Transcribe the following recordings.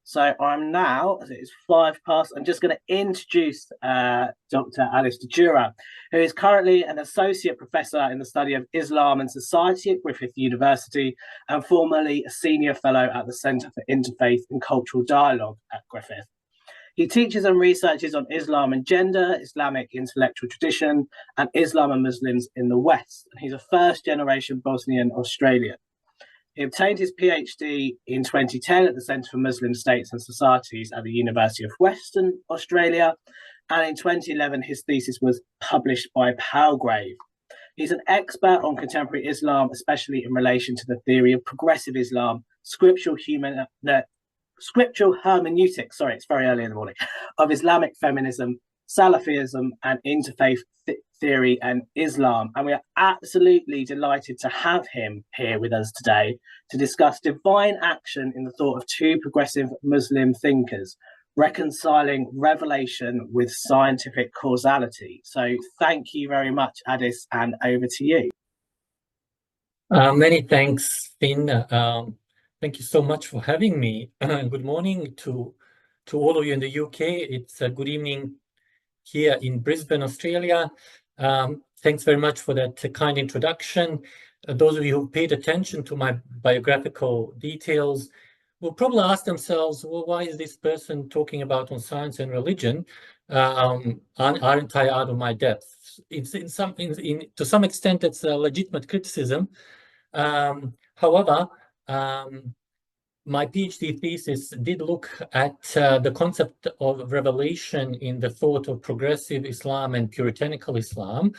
So I'm now, as it is 5 past, I'm just going to introduce Dr. Adis Duderija, who is currently an associate professor in the study of Islam and Society at Griffith University and formerly a senior fellow at the Centre for Interfaith and Cultural Dialogue at Griffith. He teaches and researches on Islam and gender, Islamic intellectual tradition, and Islam and Muslims in the West. And he's a first-generation Bosnian Australian. He obtained his PhD in 2010 at the Centre for Muslim States and Societies at the University of Western Australia, and in 2011 his thesis was published by Palgrave. He's an expert on contemporary Islam, especially in relation to the theory of progressive Islam, scriptural hermeneutics, it's very early in the morning, of Islamic feminism, Salafism, and interfaith theory and Islam. And we are absolutely delighted to have him here with us today to discuss divine action in the thought of two progressive Muslim thinkers, reconciling revelation with scientific causality. So thank you very much, Adis, and over to you. Many thanks, Finn. Thank you so much for having me. Good morning to all of you in the UK. It's a good evening here in Brisbane, Australia. Thanks very much for that kind introduction. Those of you who paid attention to my biographical details will probably ask themselves, well, why is this person talking about on science and religion? Aren't I out of my depth? To some extent, it's a legitimate criticism. However, my PhD thesis did look at the concept of revelation in the thought of progressive Islam and puritanical Islam.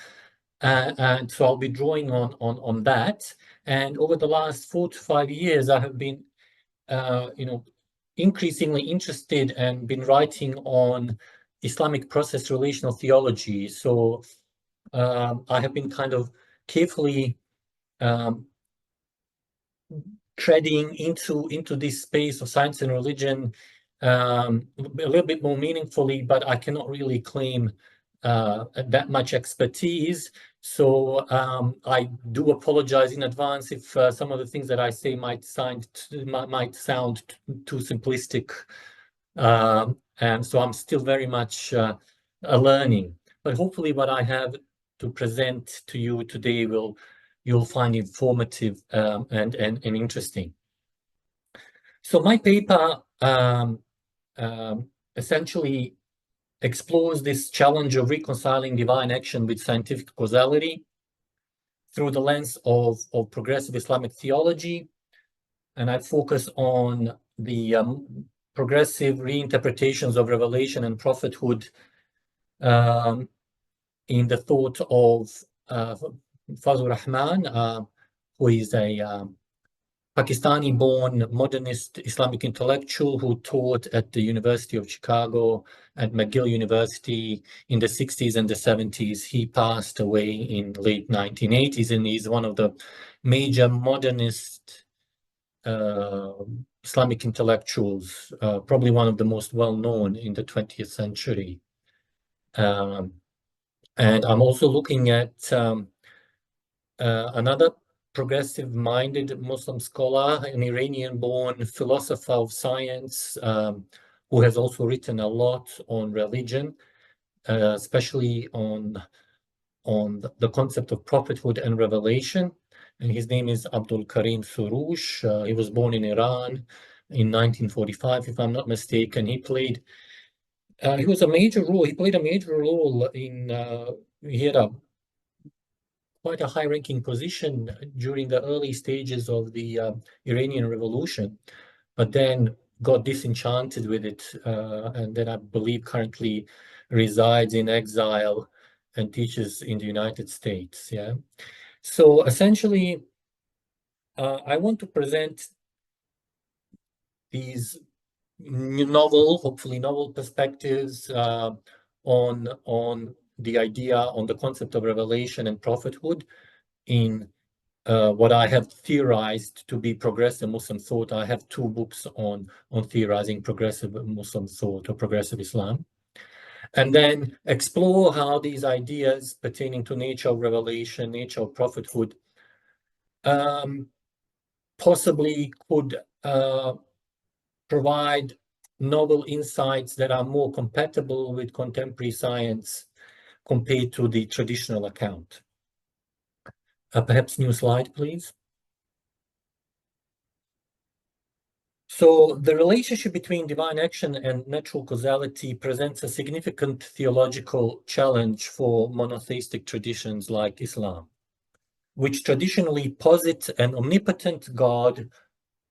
And so I'll be drawing on that. And over the last 4 to 5 years, I have been, increasingly interested and been writing on Islamic process relational theology. So I have been kind of carefully treading into this space of science and religion a little bit more meaningfully, but I cannot really claim that much expertise. So I do apologize in advance if some of the things that I say might sound too simplistic. And so I'm still very much learning. But hopefully what I have to present to you today you'll find informative and interesting. So my paper essentially explores this challenge of reconciling divine action with scientific causality through the lens of progressive Islamic theology. And I focus on the progressive reinterpretations of revelation and prophethood in the thought of Fazlur Rahman, who is a Pakistani-born modernist Islamic intellectual who taught at the University of Chicago and McGill University in the 60s and the 70s. He passed away in late 1980s, and he's one of the major modernist Islamic intellectuals, probably one of the most well-known in the 20th century. And I'm also looking at another progressive-minded Muslim scholar, an Iranian-born philosopher of science, who has also written a lot on religion, especially on the concept of prophethood and revelation. And his name is Abdolkarim Soroush. He was born in Iran in 1945, if I'm not mistaken. He played a major role in, he had quite a high-ranking position during the early stages of the Iranian Revolution, but then got disenchanted with it, and then I believe currently resides in exile and teaches in the United States. Yeah. So essentially, I want to present these hopefully novel perspectives on the idea, on the concept of revelation and prophethood in what I have theorized to be progressive Muslim thought. I have 2 books on theorizing progressive Muslim thought or progressive Islam. And then explore how these ideas pertaining to nature of revelation, nature of prophethood, possibly could provide novel insights that are more compatible with contemporary science compared to the traditional account. Perhaps new slide, please. So the relationship between divine action and natural causality presents a significant theological challenge for monotheistic traditions like Islam, which traditionally posit an omnipotent God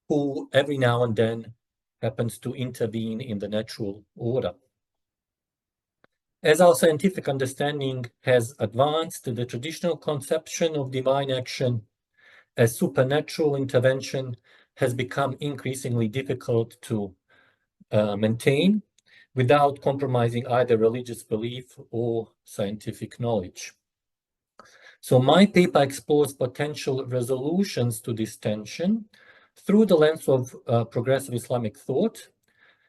who every now and then happens to intervene in the natural order. As our scientific understanding has advanced, the traditional conception of divine action as supernatural intervention has become increasingly difficult to maintain without compromising either religious belief or scientific knowledge. So my paper explores potential resolutions to this tension through the lens of progressive Islamic thought,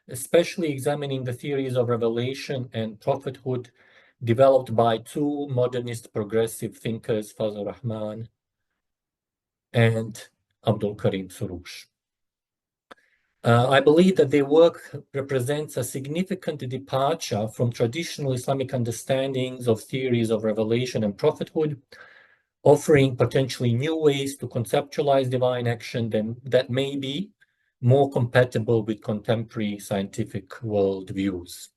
especially examining the theories of revelation and prophethood developed by two modernist progressive thinkers, Fazlur Rahman and Abdolkarim Soroush. I believe that their work represents a significant departure from traditional Islamic understandings of theories of revelation and prophethood, offering potentially new ways to conceptualize divine action that may be more compatible with contemporary scientific worldviews.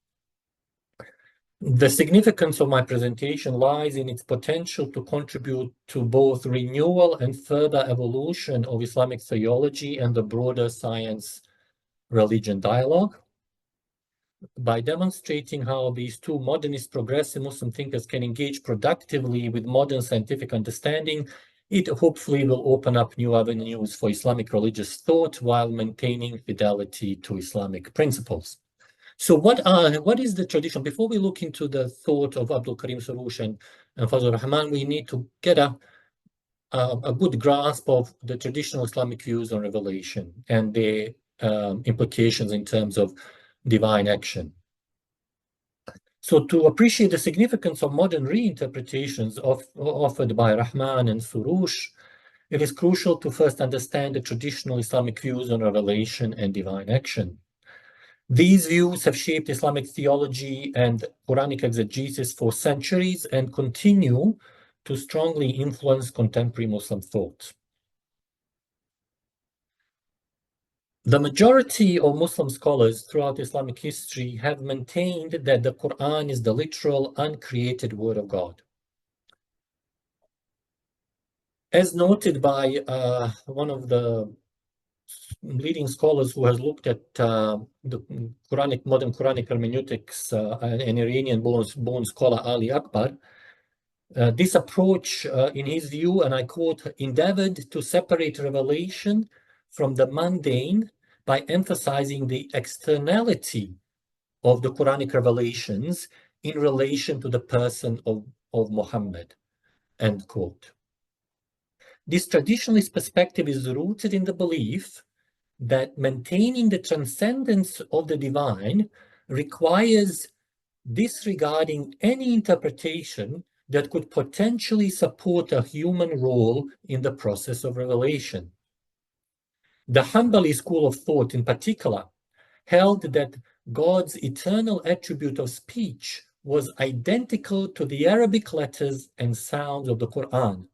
The significance of my presentation lies in its potential to contribute to both renewal and further evolution of Islamic theology and the broader science-religion dialogue. By demonstrating how these two modernist progressive Muslim thinkers can engage productively with modern scientific understanding, it hopefully will open up new avenues for Islamic religious thought while maintaining fidelity to Islamic principles. So what is the tradition? Before we look into the thought of Abdolkarim Soroush and Fazlur Rahman, we need to get a good grasp of the traditional Islamic views on revelation and their implications in terms of divine action. So to appreciate the significance of modern reinterpretations offered by Rahman and Soroush, it is crucial to first understand the traditional Islamic views on revelation and divine action. These views have shaped Islamic theology and Quranic exegesis for centuries and continue to strongly influence contemporary Muslim thought. The majority of Muslim scholars throughout Islamic history have maintained that the Qur'an is the literal, uncreated word of God. As noted by one of the leading scholars who has looked at the modern Quranic hermeneutics, an Iranian-born scholar, Ali Akbar, this approach, in his view, and I quote, endeavored to separate revelation from the mundane by emphasizing the externality of the Quranic revelations in relation to the person of Muhammad, end quote. This traditionalist perspective is rooted in the belief that maintaining the transcendence of the divine requires disregarding any interpretation that could potentially support a human role in the process of revelation. The Hanbali school of thought in particular held that God's eternal attribute of speech was identical to the Arabic letters and sounds of the Qur'an,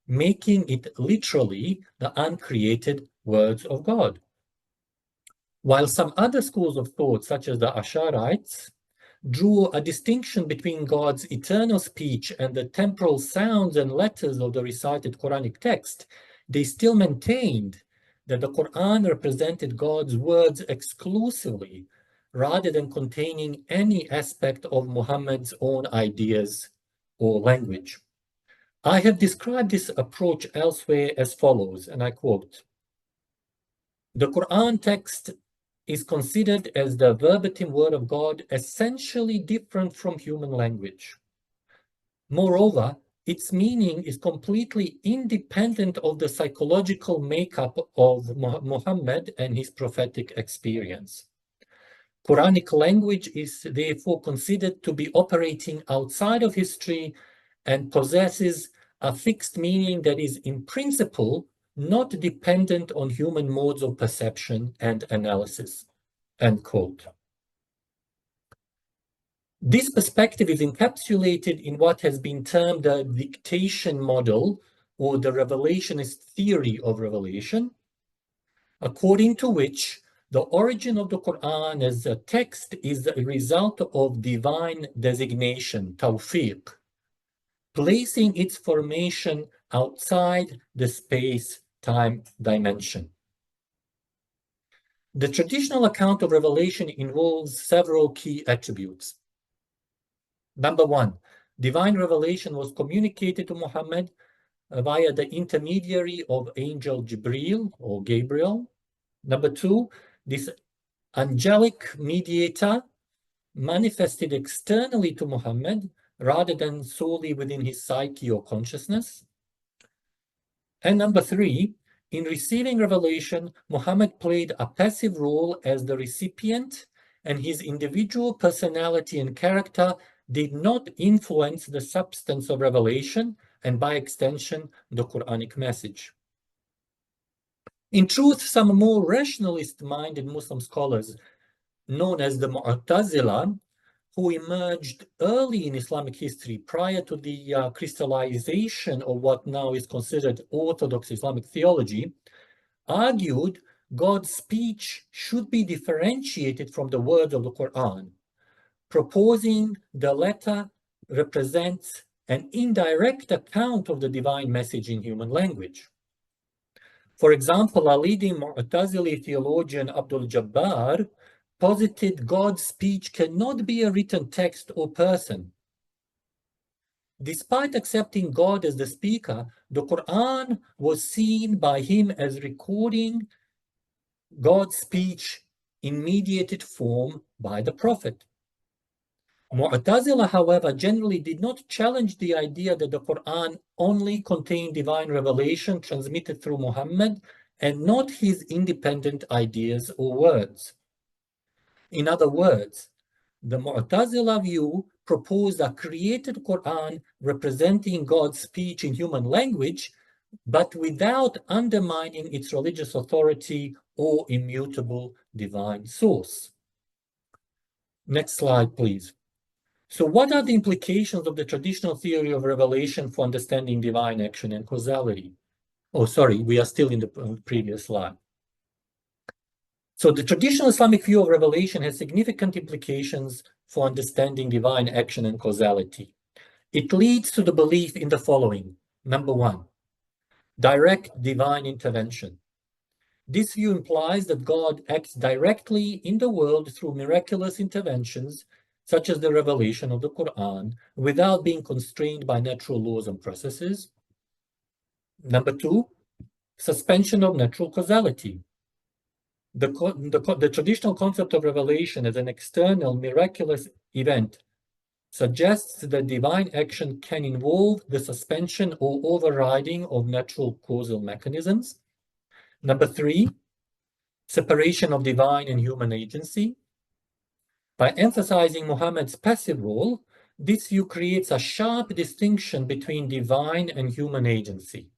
making it literally the uncreated words of God. While some other schools of thought, such as the Ash'arites, drew a distinction between God's eternal speech and the temporal sounds and letters of the recited Quranic text, they still maintained that the Qur'an represented God's words exclusively, rather than containing any aspect of Muhammad's own ideas or language. I have described this approach elsewhere as follows, and I quote, "The Qur'an text is considered as the verbatim word of God, essentially different from human language. Moreover, its meaning is completely independent of the psychological makeup of Muhammad and his prophetic experience. Quranic language is therefore considered to be operating outside of history and possesses a fixed meaning that is in principle not dependent on human modes of perception and analysis." end quote. This perspective is encapsulated in what has been termed the dictation model, or the revelationist theory of revelation, according to which the origin of the Quran as a text is the result of divine designation, tawfiq, placing its formation outside the space-time dimension. The traditional account of revelation involves several key attributes. Number one, divine revelation was communicated to Muhammad via the intermediary of angel Jibril or Gabriel. Number two, this angelic mediator manifested externally to Muhammad rather than solely within his psyche or consciousness. And number three, in receiving revelation, Muhammad played a passive role as the recipient, and his individual personality and character did not influence the substance of revelation and, by extension, the Quranic message. In truth, some more rationalist-minded Muslim scholars, known as the Mu'tazila, who emerged early in Islamic history prior to the crystallization of what now is considered orthodox Islamic theology, argued God's speech should be differentiated from the words of the Quran, proposing the latter represents an indirect account of the divine message in human language. For example, a leading Mu'tazili theologian, Abdolkarim, posited God's speech cannot be a written text or person. Despite accepting God as the speaker, the Quran was seen by him as recording God's speech in mediated form by the Prophet. Mu'tazila, however, generally did not challenge the idea that the Quran only contained divine revelation transmitted through Muhammad and not his independent ideas or words. In other words, the Mu'tazila view proposed a created Quran representing God's speech in human language, but without undermining its religious authority or immutable divine source. Next slide, please. So what are the implications of the traditional theory of revelation for understanding divine action and causality? Oh, sorry, we are still in the previous slide. So the traditional Islamic view of revelation has significant implications for understanding divine action and causality. It leads to the belief in the following. Number one, direct divine intervention. This view implies that God acts directly in the world through miraculous interventions, such as the revelation of the Quran, without being constrained by natural laws and processes. Number two, suspension of natural causality. The traditional concept of revelation as an external miraculous event suggests that divine action can involve the suspension or overriding of natural causal mechanisms. Number three, separation of divine and human agency. By emphasizing Muhammad's passive role, this view creates a sharp distinction between divine and human agency,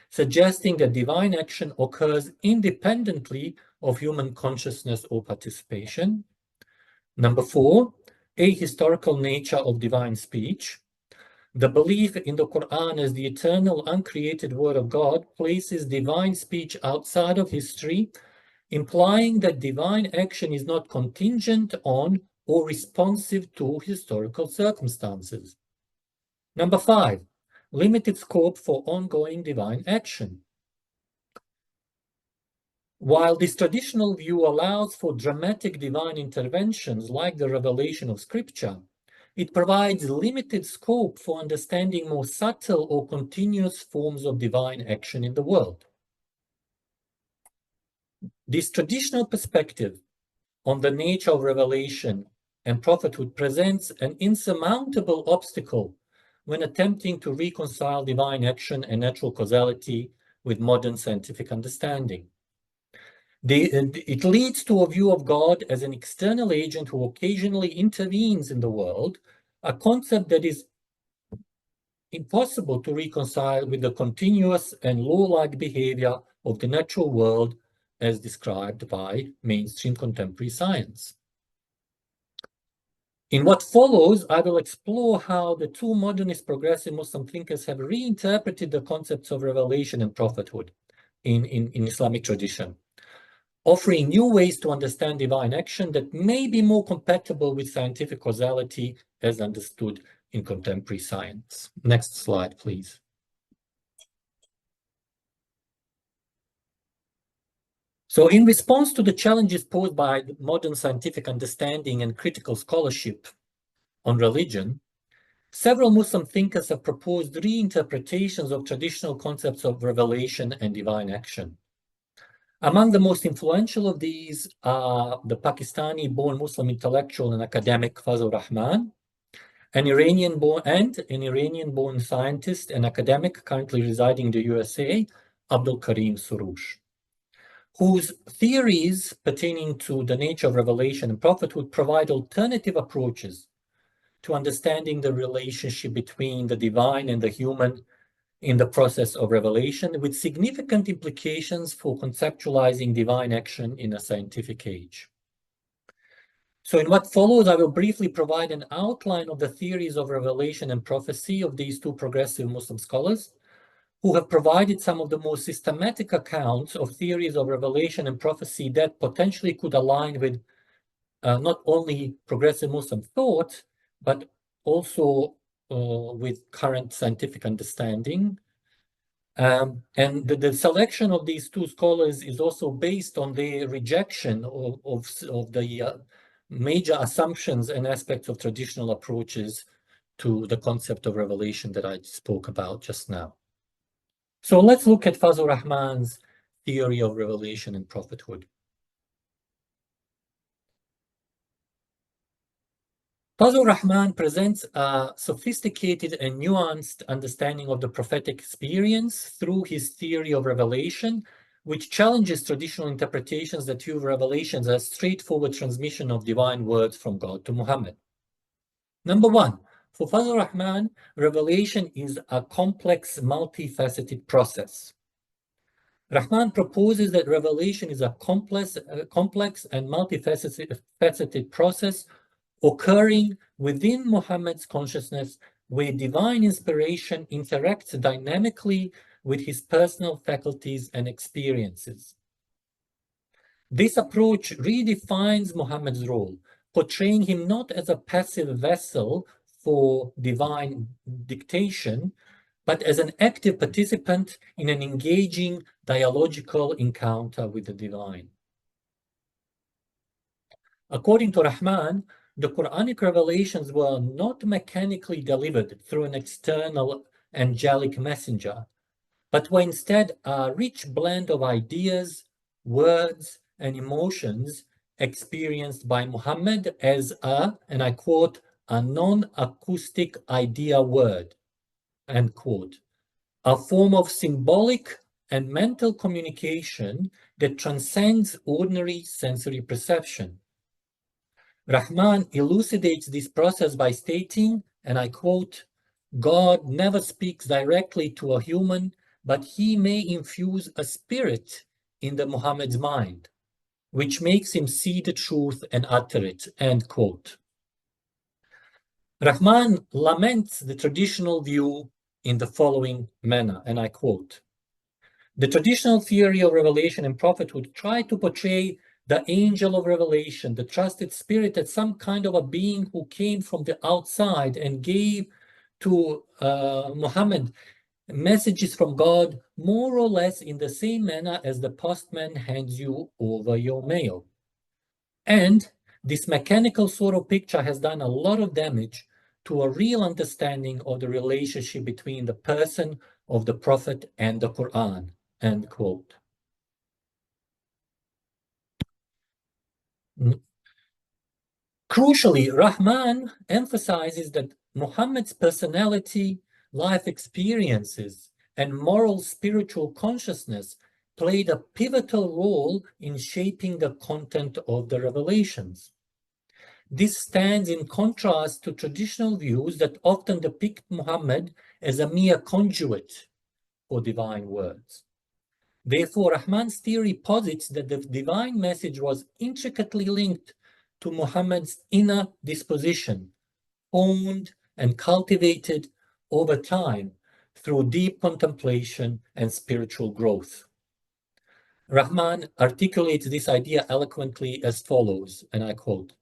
suggesting that divine action occurs independently of human consciousness or participation. Number four, ahistorical nature of divine speech. The belief in the Quran as the eternal, uncreated word of God places divine speech outside of history, implying that divine action is not contingent on or responsive to historical circumstances. Number five, limited scope for ongoing divine action. While this traditional view allows for dramatic divine interventions like the revelation of Scripture, it provides limited scope for understanding more subtle or continuous forms of divine action in the world. This traditional perspective on the nature of revelation and prophethood presents an insurmountable obstacle when attempting to reconcile divine action and natural causality with modern scientific understanding. It leads to a view of God as an external agent who occasionally intervenes in the world, a concept that is impossible to reconcile with the continuous and law-like behavior of the natural world as described by mainstream contemporary science. In what follows, I will explore how the two modernist progressive Muslim thinkers have reinterpreted the concepts of revelation and prophethood in Islamic tradition, offering new ways to understand divine action that may be more compatible with scientific causality as understood in contemporary science. Next slide, please. So in response to the challenges posed by modern scientific understanding and critical scholarship on religion, several Muslim thinkers have proposed reinterpretations of traditional concepts of revelation and divine action. Among the most influential of these are the Pakistani-born Muslim intellectual and academic Fazlur Rahman, an Iranian-born scientist and academic currently residing in the USA, Abdolkarim Soroush, whose theories pertaining to the nature of revelation and prophethood provide alternative approaches to understanding the relationship between the divine and the human in the process of revelation, with significant implications for conceptualizing divine action in a scientific age. So in what follows, I will briefly provide an outline of the theories of revelation and prophecy of these two progressive Muslim scholars, who have provided some of the most systematic accounts of theories of revelation and prophecy that potentially could align with not only progressive Muslim thought, but also with current scientific understanding. And the selection of these two scholars is also based on their rejection of the major assumptions and aspects of traditional approaches to the concept of revelation that I spoke about just now. So let's look at Fazlur Rahman's theory of revelation and prophethood. Fazlur Rahman presents a sophisticated and nuanced understanding of the prophetic experience through his theory of revelation, which challenges traditional interpretations that view revelations as straightforward transmission of divine words from God to Muhammad. Number one, for Fazlur Rahman, revelation is a complex, multifaceted process. Rahman proposes that revelation is a complex and multifaceted process occurring within Muhammad's consciousness, where divine inspiration interacts dynamically with his personal faculties and experiences. This approach redefines Muhammad's role, portraying him not as a passive vessel for divine dictation, but as an active participant in an engaging dialogical encounter with the divine. According to Rahman, the Quranic revelations were not mechanically delivered through an external angelic messenger, but were instead a rich blend of ideas, words, and emotions experienced by Muhammad as a, and I quote, a non-acoustic idea word, end quote, a form of symbolic and mental communication that transcends ordinary sensory perception. Rahman elucidates this process by stating, and I quote, God never speaks directly to a human, but he may infuse a spirit in the Muhammad's mind, which makes him see the truth and utter it, end quote. Rahman laments the traditional view in the following manner, and I quote, the traditional theory of revelation and prophethood tried to portray the angel of revelation, the trusted spirit, as some kind of a being who came from the outside and gave to Muhammad messages from God more or less in the same manner as the postman hands you over your mail. And this mechanical sort of picture has done a lot of damage to a real understanding of the relationship between the person of the Prophet and the Qur'an, end quote. Crucially, Rahman emphasizes that Muhammad's personality, life experiences, and moral spiritual consciousness played a pivotal role in shaping the content of the revelations. This stands in contrast to traditional views that often depict Muhammad as a mere conduit for divine words. Therefore, Rahman's theory posits that the divine message was intricately linked to Muhammad's inner disposition, honed and cultivated over time through deep contemplation and spiritual growth. Rahman articulates this idea eloquently as follows, and I quote,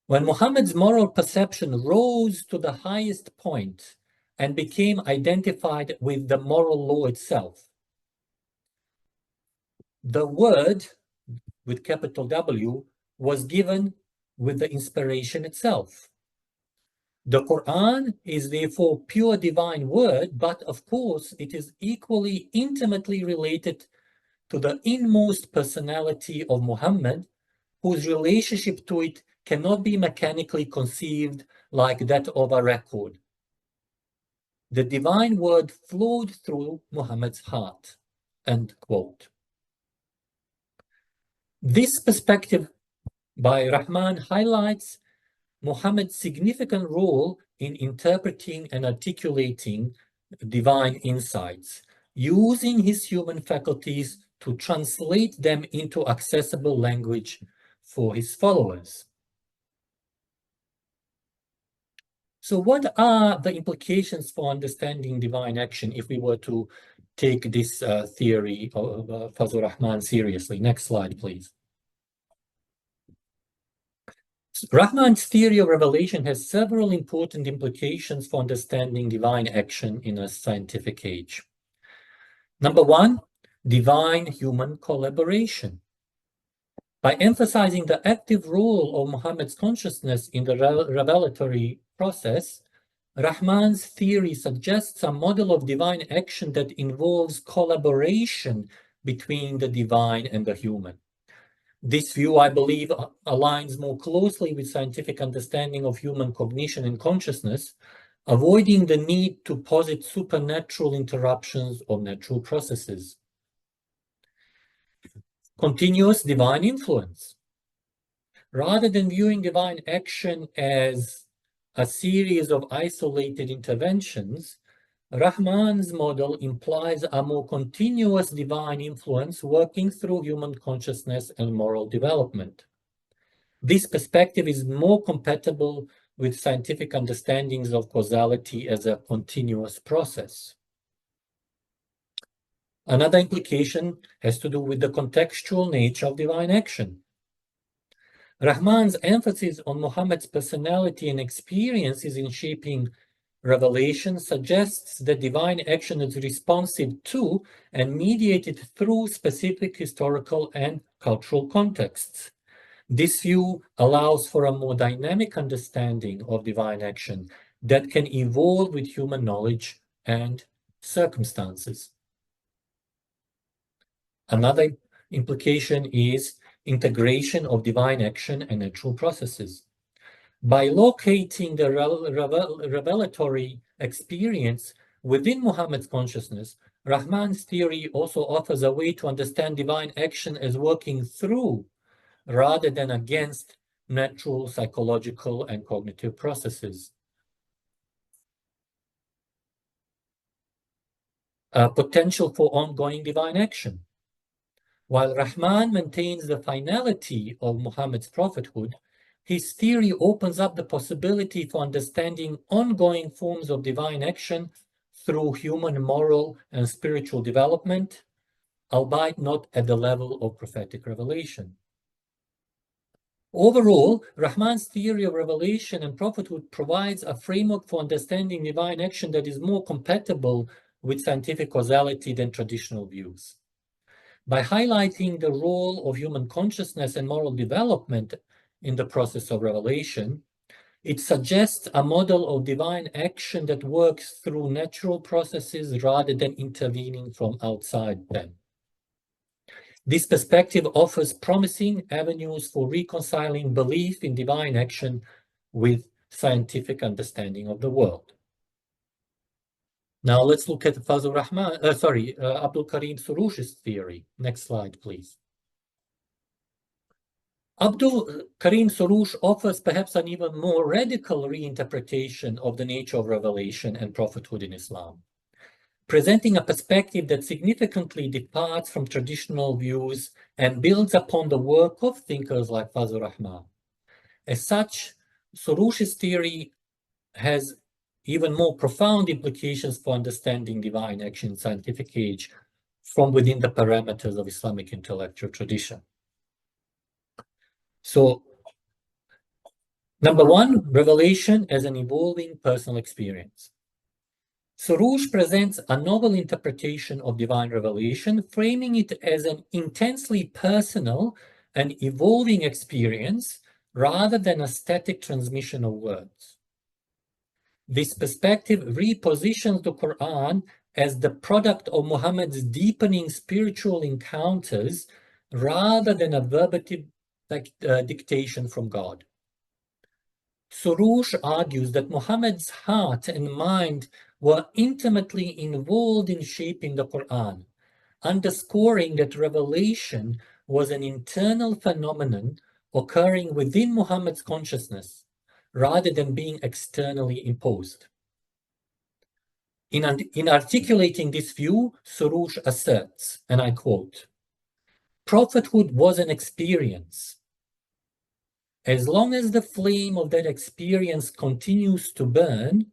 "When Muhammad's moral perception rose to the highest point and became identified with the moral law itself, the word, with capital W, was given with the inspiration itself. The Qur'an is therefore pure divine word, but of course it is equally intimately related to the inmost personality of Muhammad, whose relationship to it cannot be mechanically conceived like that of a record. The divine word flowed through Muhammad's heart." End quote. This perspective by Rahman highlights Muhammad's significant role in interpreting and articulating divine insights, using his human faculties to translate them into accessible language for his followers. So what are the implications for understanding divine action if we were to take this theory of Fazlur Rahman seriously? Next slide, please. Rahman's theory of revelation has several important implications for understanding divine action in a scientific age. Number one, divine-human collaboration. By emphasizing the active role of Muhammad's consciousness in the revelatory process, Rahman's theory suggests a model of divine action that involves collaboration between the divine and the human. This view, I believe, aligns more closely with scientific understanding of human cognition and consciousness, avoiding the need to posit supernatural interruptions of natural processes. Continuous divine influence. Rather than viewing divine action as a series of isolated interventions, Rahman's model implies a more continuous divine influence working through human consciousness and moral development. This perspective is more compatible with scientific understandings of causality as a continuous process. Another implication has to do with the contextual nature of divine action. Rahman's emphasis on Muhammad's personality and experiences in shaping revelation suggests that divine action is responsive to and mediated through specific historical and cultural contexts. This view allows for a more dynamic understanding of divine action that can evolve with human knowledge and circumstances. Another implication is integration of divine action and natural processes. By locating the revelatory experience within Muhammad's consciousness, Rahman's theory also offers a way to understand divine action as working through rather than against natural, psychological, and cognitive processes. Potential for ongoing divine action. While Rahman maintains the finality of Muhammad's prophethood, his theory opens up the possibility for understanding ongoing forms of divine action through human moral and spiritual development, albeit not at the level of prophetic revelation. Overall, Rahman's theory of revelation and prophethood provides a framework for understanding divine action that is more compatible with scientific causality than traditional views. By highlighting the role of human consciousness and moral development in the process of revelation, it suggests a model of divine action that works through natural processes rather than intervening from outside them. This perspective offers promising avenues for reconciling belief in divine action with scientific understanding of the world. Now let's look at Abdolkarim Soroush's theory. Next slide, please. Abdolkarim Soroush offers perhaps an even more radical reinterpretation of the nature of revelation and prophethood in Islam. presenting a perspective that significantly departs from traditional views and builds upon the work of thinkers like Fazlur Rahman. As such, Soroush's theory has even more profound implications for understanding divine action in the scientific age from within the parameters of Islamic intellectual tradition. So, number one, revelation as an evolving personal experience. Soroush presents a novel interpretation of divine revelation, framing it as an intensely personal and evolving experience rather than a static transmission of words. This perspective repositions the Qur'an as the product of Muhammad's deepening spiritual encounters rather than a verbatim dictation from God. Soroush argues that Muhammad's heart and mind were intimately involved in shaping the Qur'an, underscoring that revelation was an internal phenomenon occurring within Muhammad's consciousness, rather than being externally imposed. In articulating this view, Soroush asserts, and I quote, "Prophethood was an experience. As long as the flame of that experience continues to burn,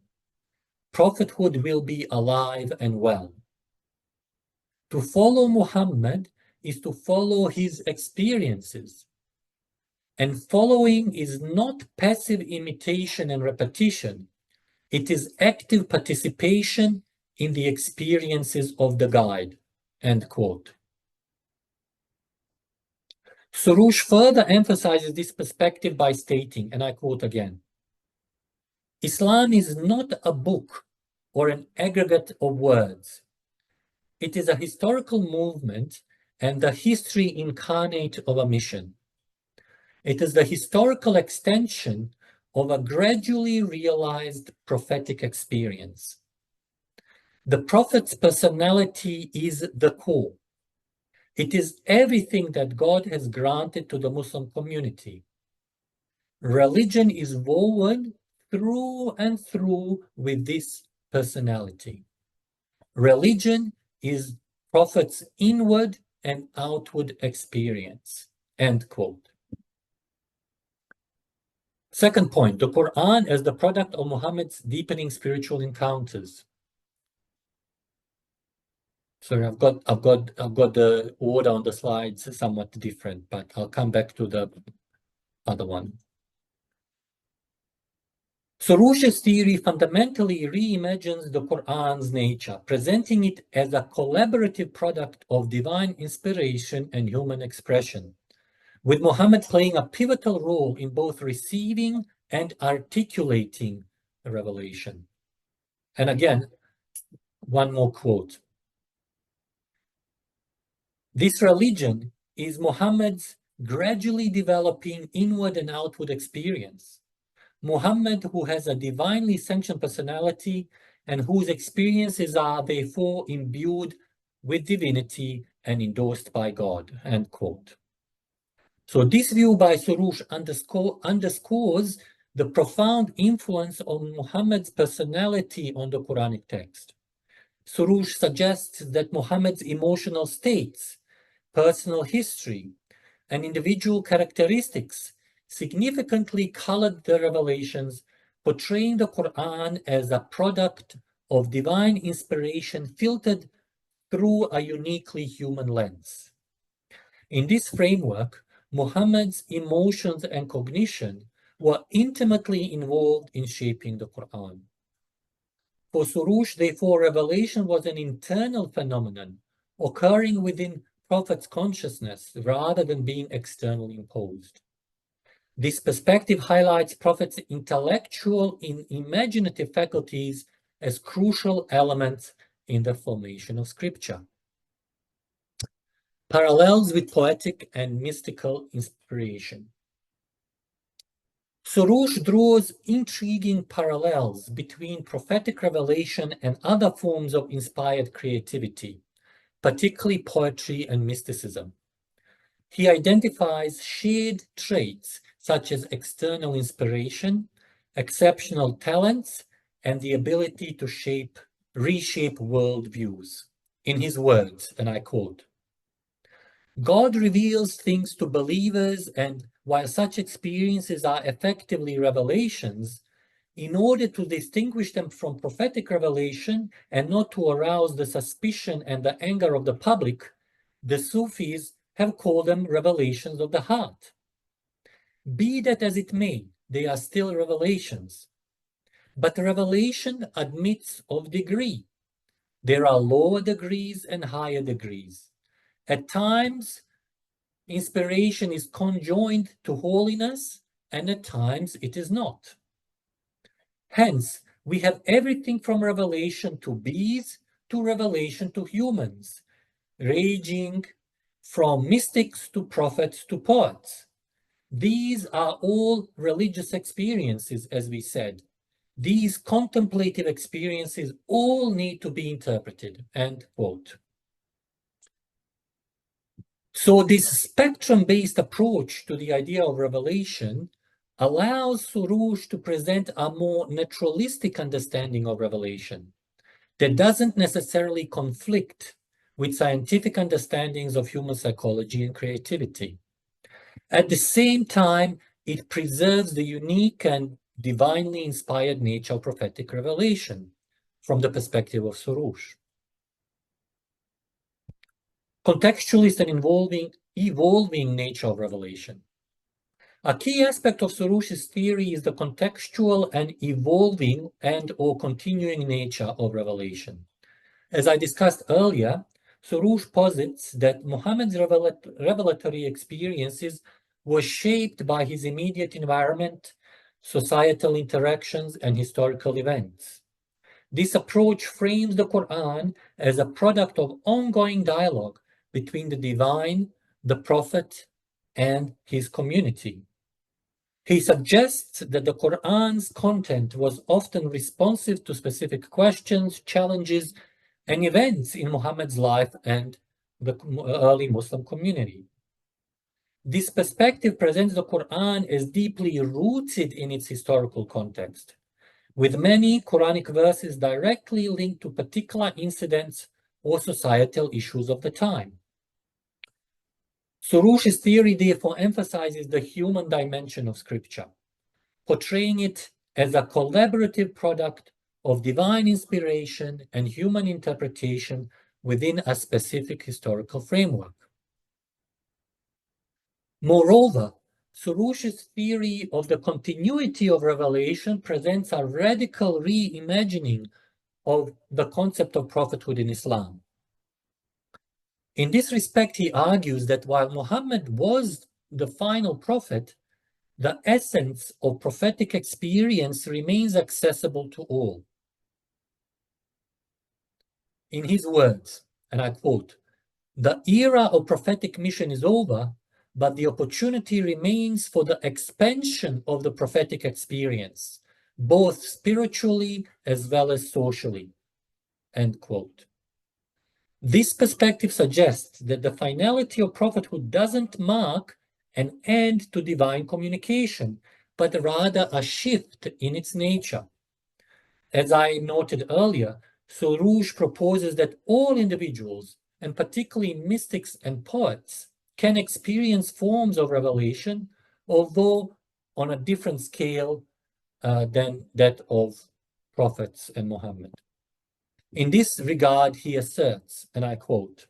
prophethood will be alive and well. To follow Muhammad is to follow his experiences. And following is not passive imitation and repetition. It is active participation in the experiences of the guide." End quote. Soroush further emphasizes this perspective by stating, and I quote again, "Islam is not a book or an aggregate of words. It is a historical movement and the history incarnate of a mission. It is the historical extension of a gradually realized prophetic experience. The prophet's personality is the core. It is everything that God has granted to the Muslim community. Religion is woven through and through with this personality. Religion is prophet's inward and outward experience." End quote. Second point, the Quran as the product of Muhammad's deepening spiritual encounters. Sorry, I've got the order on the slides somewhat different, but I'll come back to the other one. Soroush's theory fundamentally reimagines the Quran's nature, presenting it as a collaborative product of divine inspiration and human expression, with Muhammad playing a pivotal role in both receiving and articulating the revelation. And again, one more quote. "This religion is Muhammad's gradually developing inward and outward experience. Muhammad, who has a divinely sanctioned personality and whose experiences are therefore imbued with divinity and endorsed by God." End quote. So this view by Soroush underscores the profound influence of Muhammad's personality on the Quranic text. Soroush suggests that Muhammad's emotional states, personal history, and individual characteristics significantly colored the revelations, portraying the Quran as a product of divine inspiration filtered through a uniquely human lens. In this framework, Muhammad's emotions and cognition were intimately involved in shaping the Quran. For Soroush, therefore, revelation was an internal phenomenon occurring within Prophet's consciousness rather than being externally imposed. This perspective highlights Prophet's intellectual and imaginative faculties as crucial elements in the formation of scripture. Parallels with poetic and mystical inspiration. Soroush draws intriguing parallels between prophetic revelation and other forms of inspired creativity, particularly poetry and mysticism. He identifies shared traits such as external inspiration, exceptional talents, and the ability to shape reshape worldviews. In his words, and I quote, God reveals things to believers, and while such experiences are effectively revelations, in order to distinguish them from prophetic revelation and not to arouse the suspicion and the anger of the public, the Sufis have called them revelations of the heart. Be that as it may, they are still revelations. But revelation admits of degree. There are lower degrees and higher degrees. At times, inspiration is conjoined to holiness, and at times it is not. Hence, we have everything from revelation to bees to revelation to humans, ranging from mystics to prophets to poets. These are all religious experiences, as we said. These contemplative experiences all need to be interpreted, end quote. So this spectrum-based approach to the idea of revelation allows Soroush to present a more naturalistic understanding of revelation that doesn't necessarily conflict with scientific understandings of human psychology and creativity. At the same time, it preserves the unique and divinely inspired nature of prophetic revelation from the perspective of Soroush. Contextualist and evolving nature of revelation. A key aspect of Soroush's theory is the contextual and evolving and/or continuing nature of revelation. As I discussed earlier, Soroush posits that Muhammad's revelatory experiences were shaped by his immediate environment, societal interactions, and historical events. This approach frames the Qur'an as a product of ongoing dialogue between the divine, the prophet, and his community. He suggests that the Qur'an's content was often responsive to specific questions, challenges, and events in Muhammad's life and the early Muslim community. This perspective presents the Qur'an as deeply rooted in its historical context, with many Quranic verses directly linked to particular incidents or societal issues of the time. Soroush's theory therefore emphasizes the human dimension of Scripture, portraying it as a collaborative product of divine inspiration and human interpretation within a specific historical framework. Moreover, Soroush's theory of the continuity of revelation presents a radical reimagining of the concept of prophethood in Islam. In this respect, he argues that while Muhammad was the final prophet, the essence of prophetic experience remains accessible to all. In his words, and I quote, "The era of prophetic mission is over, but the opportunity remains for the expansion of the prophetic experience, both spiritually as well as socially." End quote. This perspective suggests that the finality of prophethood doesn't mark an end to divine communication, but rather a shift in its nature. As I noted earlier, Soroush proposes that all individuals, and particularly mystics and poets, can experience forms of revelation, although on a different scale than that of prophets and Muhammad. In this regard, he asserts, and I quote,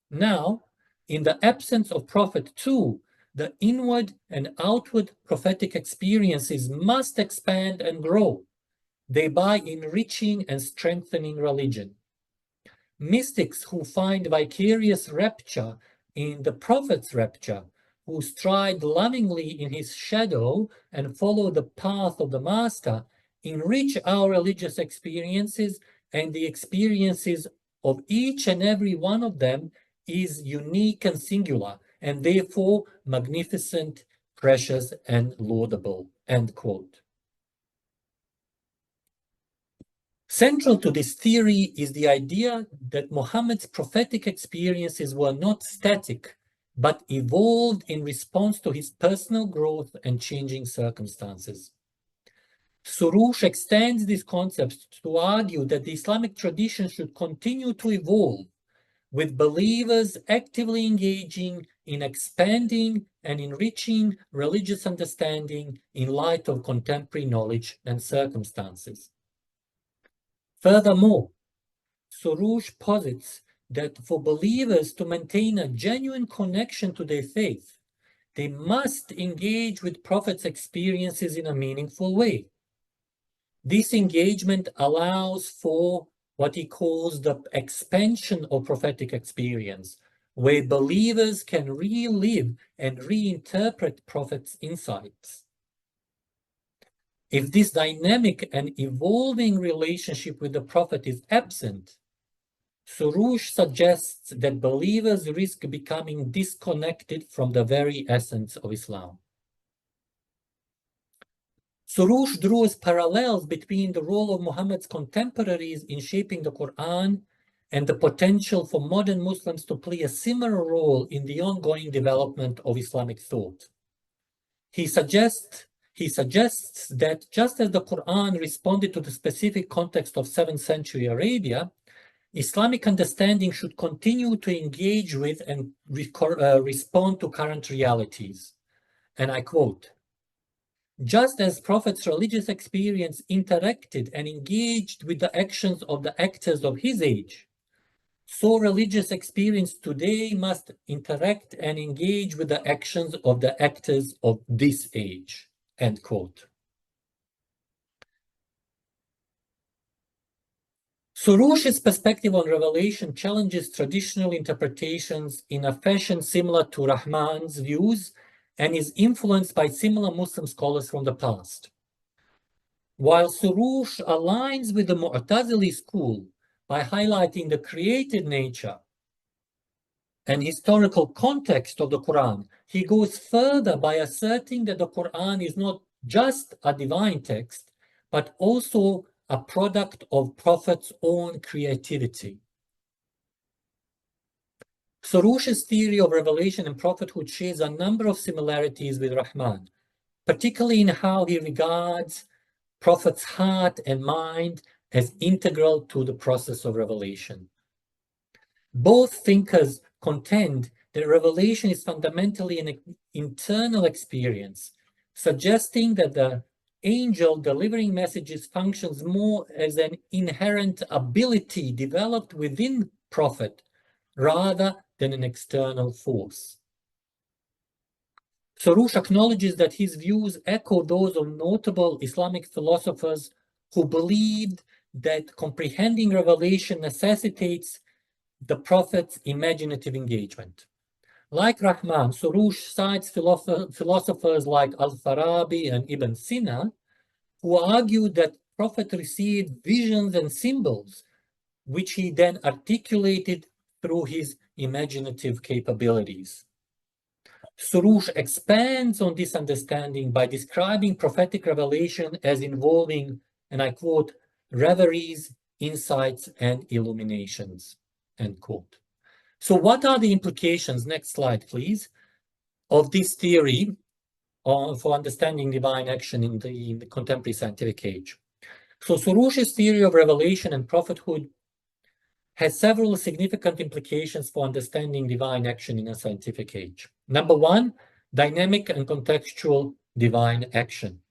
"Now, in the absence of prophet too, the inward and outward prophetic experiences must expand and grow, thereby enriching and strengthening religion. Mystics who find vicarious rapture in the prophet's rapture, who stride lovingly in his shadow and follow the path of the master, enrich our religious experiences, and the experiences of each and every one of them is unique and singular, and therefore magnificent, precious, and laudable." End quote. Central to this theory is the idea that Muhammad's prophetic experiences were not static, but evolved in response to his personal growth and changing circumstances. Soroush extends these concepts to argue that the Islamic tradition should continue to evolve, with believers actively engaging in expanding and enriching religious understanding in light of contemporary knowledge and circumstances. Furthermore, Soroush posits that for believers to maintain a genuine connection to their faith, they must engage with Prophet's experiences in a meaningful way. This engagement allows for what he calls the expansion of prophetic experience, where believers can relive and reinterpret Prophet's insights. If this dynamic and evolving relationship with the Prophet is absent, Soroush suggests that believers risk becoming disconnected from the very essence of Islam. Soroush draws parallels between the role of Muhammad's contemporaries in shaping the Qur'an and the potential for modern Muslims to play a similar role in the ongoing development of Islamic thought. He suggests that just as the Qur'an responded to the specific context of 7th century Arabia, Islamic understanding should continue to engage with and respond to current realities. And I quote, "Just as Prophet's religious experience interacted and engaged with the actions of the actors of his age, so religious experience today must interact and engage with the actions of the actors of this age." End quote. Soroush's perspective on revelation challenges traditional interpretations in a fashion similar to Rahman's views and is influenced by similar Muslim scholars from the past. While Soroush aligns with the Mu'tazili school by highlighting the created nature and historical context of the Quran, he goes further by asserting that the Quran is not just a divine text, but also a product of Prophet's own creativity. Soroush's theory of revelation and prophethood shares a number of similarities with Rahman, particularly in how he regards Prophet's heart and mind as integral to the process of revelation. Both thinkers contend that revelation is fundamentally an internal experience, suggesting that the angel delivering messages functions more as an inherent ability developed within Prophet rather than an external force. Soroush acknowledges that his views echo those of notable Islamic philosophers who believed that comprehending revelation necessitates the Prophet's imaginative engagement. Like Rahman, Soroush cites philosophers like Al-Farabi and Ibn Sina, who argued that Prophet received visions and symbols, which he then articulated through his imaginative capabilities. Soroush expands on this understanding by describing prophetic revelation as involving, and I quote, reveries, insights, and illuminations, end quote. So what are the implications, next slide please, of this theory for understanding divine action in the contemporary scientific age? So Soroush's theory of revelation and prophethood has several significant implications for understanding divine action in a scientific age. Number one, dynamic and contextual divine action.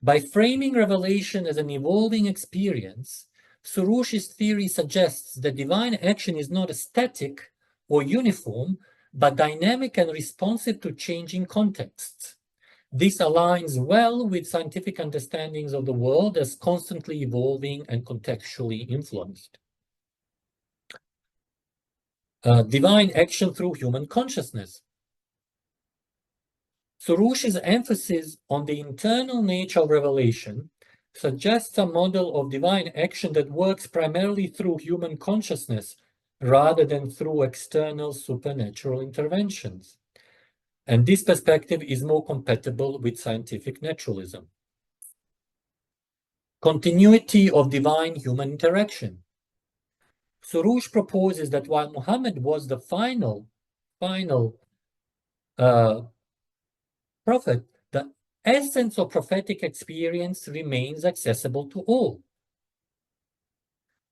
By framing revelation as an evolving experience, Soroush's theory suggests that divine action is not static or uniform, but dynamic and responsive to changing contexts. This aligns well with scientific understandings of the world as constantly evolving and contextually influenced. Divine action through human consciousness. Soroush's emphasis on the internal nature of revelation suggests a model of divine action that works primarily through human consciousness rather than through external supernatural interventions. And this perspective is more compatible with scientific naturalism. Continuity of divine-human interaction. Soroush proposes that while Muhammad was the final prophet, the essence of prophetic experience remains accessible to all.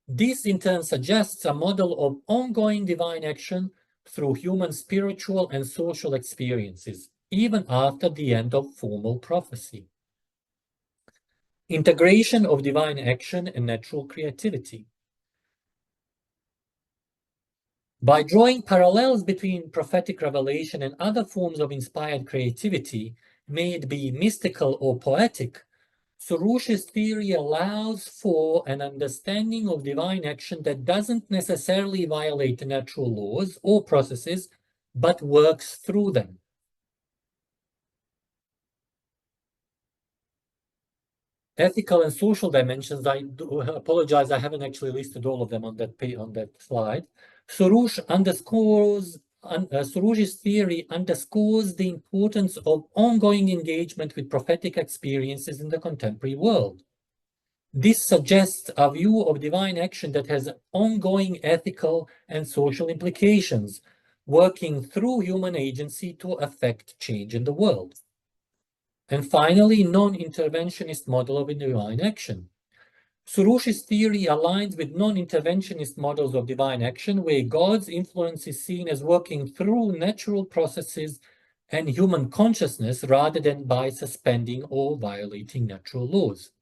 This in turn suggests a model of ongoing divine action through human spiritual and social experiences, even after the end of formal prophecy. Integration of divine action and natural creativity. By drawing parallels between prophetic revelation and other forms of inspired creativity, may it be mystical or poetic, Soroush's theory allows for an understanding of divine action that doesn't necessarily violate natural laws or processes, but works through them. Ethical and social dimensions, I do apologize, I haven't actually listed all of them on that slide. Soroush's theory underscores the importance of ongoing engagement with prophetic experiences in the contemporary world. This suggests a view of divine action that has ongoing ethical and social implications, working through human agency to affect change in the world. And finally, non-interventionist model of divine action. Soroush's theory aligns with non-interventionist models of divine action, where God's influence is seen as working through natural processes and human consciousness rather than by suspending or violating natural laws.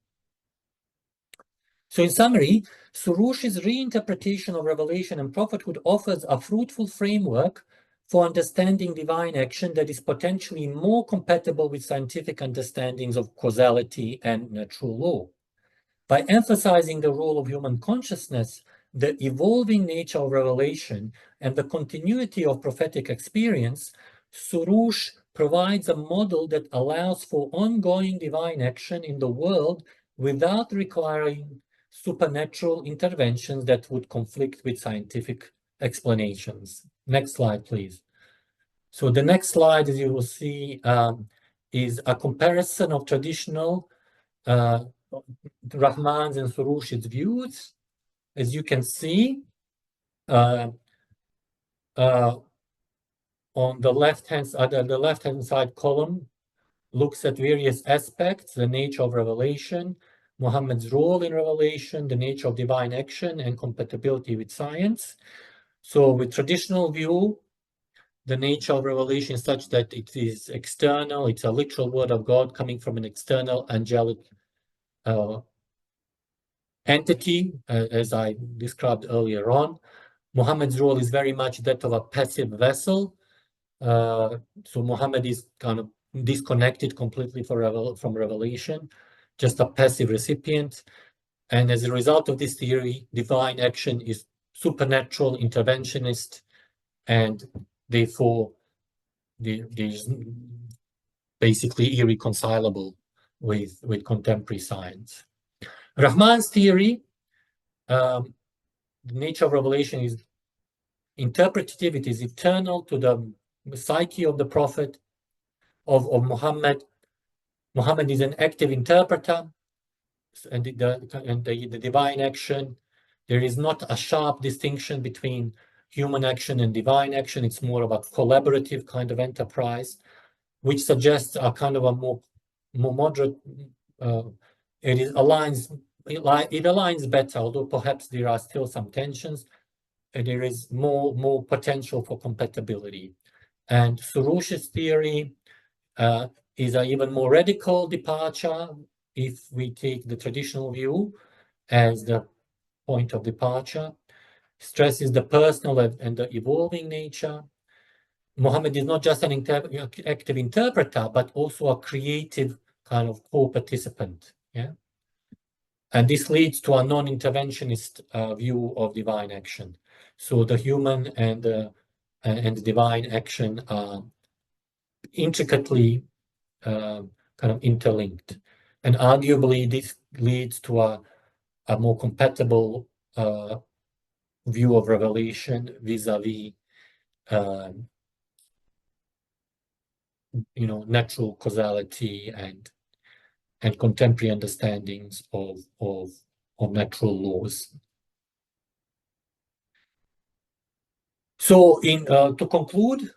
So in summary, Soroush's reinterpretation of Revelation and Prophethood offers a fruitful framework for understanding divine action that is potentially more compatible with scientific understandings of causality and natural law. By emphasizing the role of human consciousness, the evolving nature of revelation, and the continuity of prophetic experience, Soroush provides a model that allows for ongoing divine action in the world without requiring supernatural interventions that would conflict with scientific explanations. Next slide, please. So the next slide, as you will see, is a comparison of traditional Rahman's and Soroush's views. As you can see, on the left-hand side column looks at various aspects: the nature of revelation, Muhammad's role in revelation, the nature of divine action, and compatibility with science. So with traditional view, the nature of revelation is such that it is external, it's a literal word of God coming from an external angelic entity, as I described earlier on. Muhammad's role is very much that of a passive vessel. So Muhammad is kind of disconnected completely from revelation, just a passive recipient. And as a result of this theory, divine action is supernatural, interventionist, and therefore is basically irreconcilable with contemporary science. Rahman's theory, the nature of revelation is interpretative, it is eternal to the psyche of the prophet, of Muhammad. Muhammad is an active interpreter, and the divine action, there is not a sharp distinction between human action and divine action. It's more of a collaborative kind of enterprise, which suggests a kind of a more moderate, it aligns better, although perhaps there are still some tensions, and there is more potential for compatibility. And Soroush's theory is an even more radical departure if we take the traditional view as the point of departure. Stresses the personal and the evolving nature. Muhammad is not just an active interpreter, but also a creative kind of co-participant. Yeah, and this leads to a non-interventionist view of divine action. So the human and the divine action are intricately kind of interlinked, and arguably this leads to a more compatible view of revelation vis-a-vis natural causality and contemporary understandings of natural laws. So to conclude,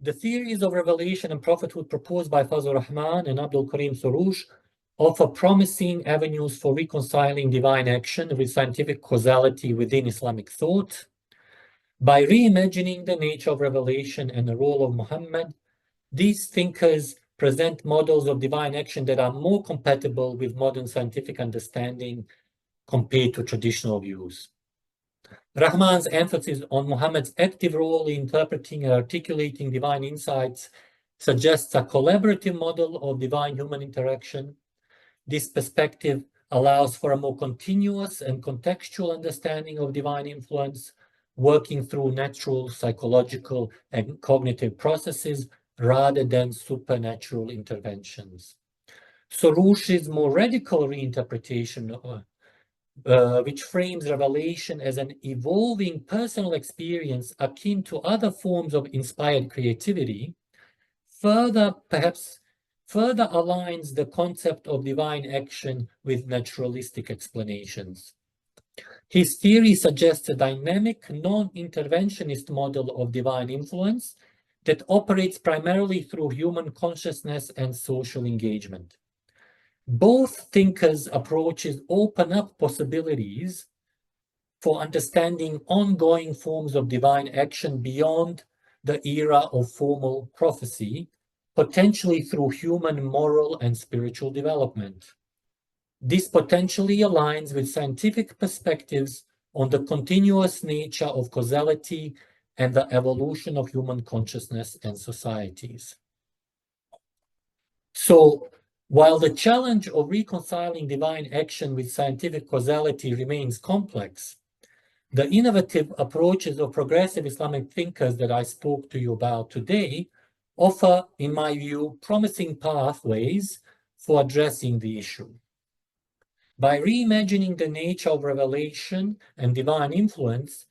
The theories of revelation and prophethood proposed by Fazlur Rahman and Abdolkarim Soroush offer promising avenues for reconciling divine action with scientific causality within Islamic thought. By reimagining the nature of revelation and the role of Muhammad, these thinkers present models of divine action that are more compatible with modern scientific understanding compared to traditional views. Rahman's emphasis on Muhammad's active role in interpreting and articulating divine insights suggests a collaborative model of divine-human interaction. This perspective allows for a more continuous and contextual understanding of divine influence, working through natural, psychological, and cognitive processes rather than supernatural interventions. Soroush's more radical reinterpretation, which frames revelation as an evolving personal experience akin to other forms of inspired creativity, further aligns the concept of divine action with naturalistic explanations. His theory suggests a dynamic, non-interventionist model of divine influence that operates primarily through human consciousness and social engagement. Both thinkers' approaches open up possibilities for understanding ongoing forms of divine action beyond the era of formal prophecy, potentially through human moral and spiritual development. This potentially aligns with scientific perspectives on the continuous nature of causality and the evolution of human consciousness and societies. So, while the challenge of reconciling divine action with scientific causality remains complex, the innovative approaches of progressive Islamic thinkers that I spoke to you about today offer, in my view, promising pathways for addressing the issue. By reimagining the nature of revelation and divine influence,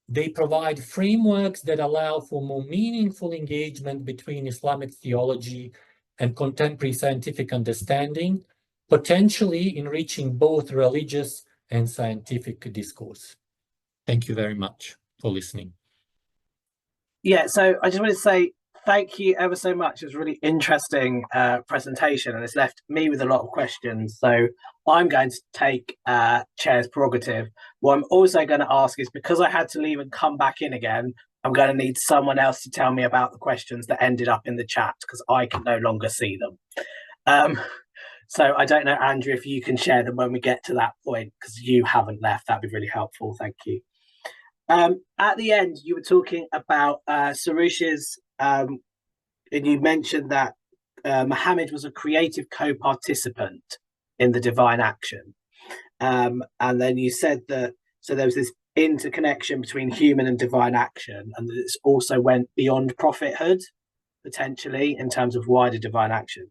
they provide frameworks that allow for more meaningful engagement between Islamic theology and contemporary scientific understanding, potentially enriching both religious and scientific discourse. Thank you very much for listening. Yeah, so I just want to say thank you ever so much. It was a really interesting presentation, and it's left me with a lot of questions. So I'm going to take chair's prerogative. What I'm also going to ask is, because I had to leave and come back in again, I'm going to need someone else to tell me about the questions that ended up in the chat, because I can no longer see them. So I don't know, Andrew, if you can share them when we get to that point, because you haven't left. That'd be really helpful. Thank you. At the end, you were talking about Soroush's, and you mentioned that Muhammad was a creative co-participant in the divine action. And then you said that, so there was this interconnection between human and divine action, and that it also went beyond prophethood, potentially, in terms of wider divine action.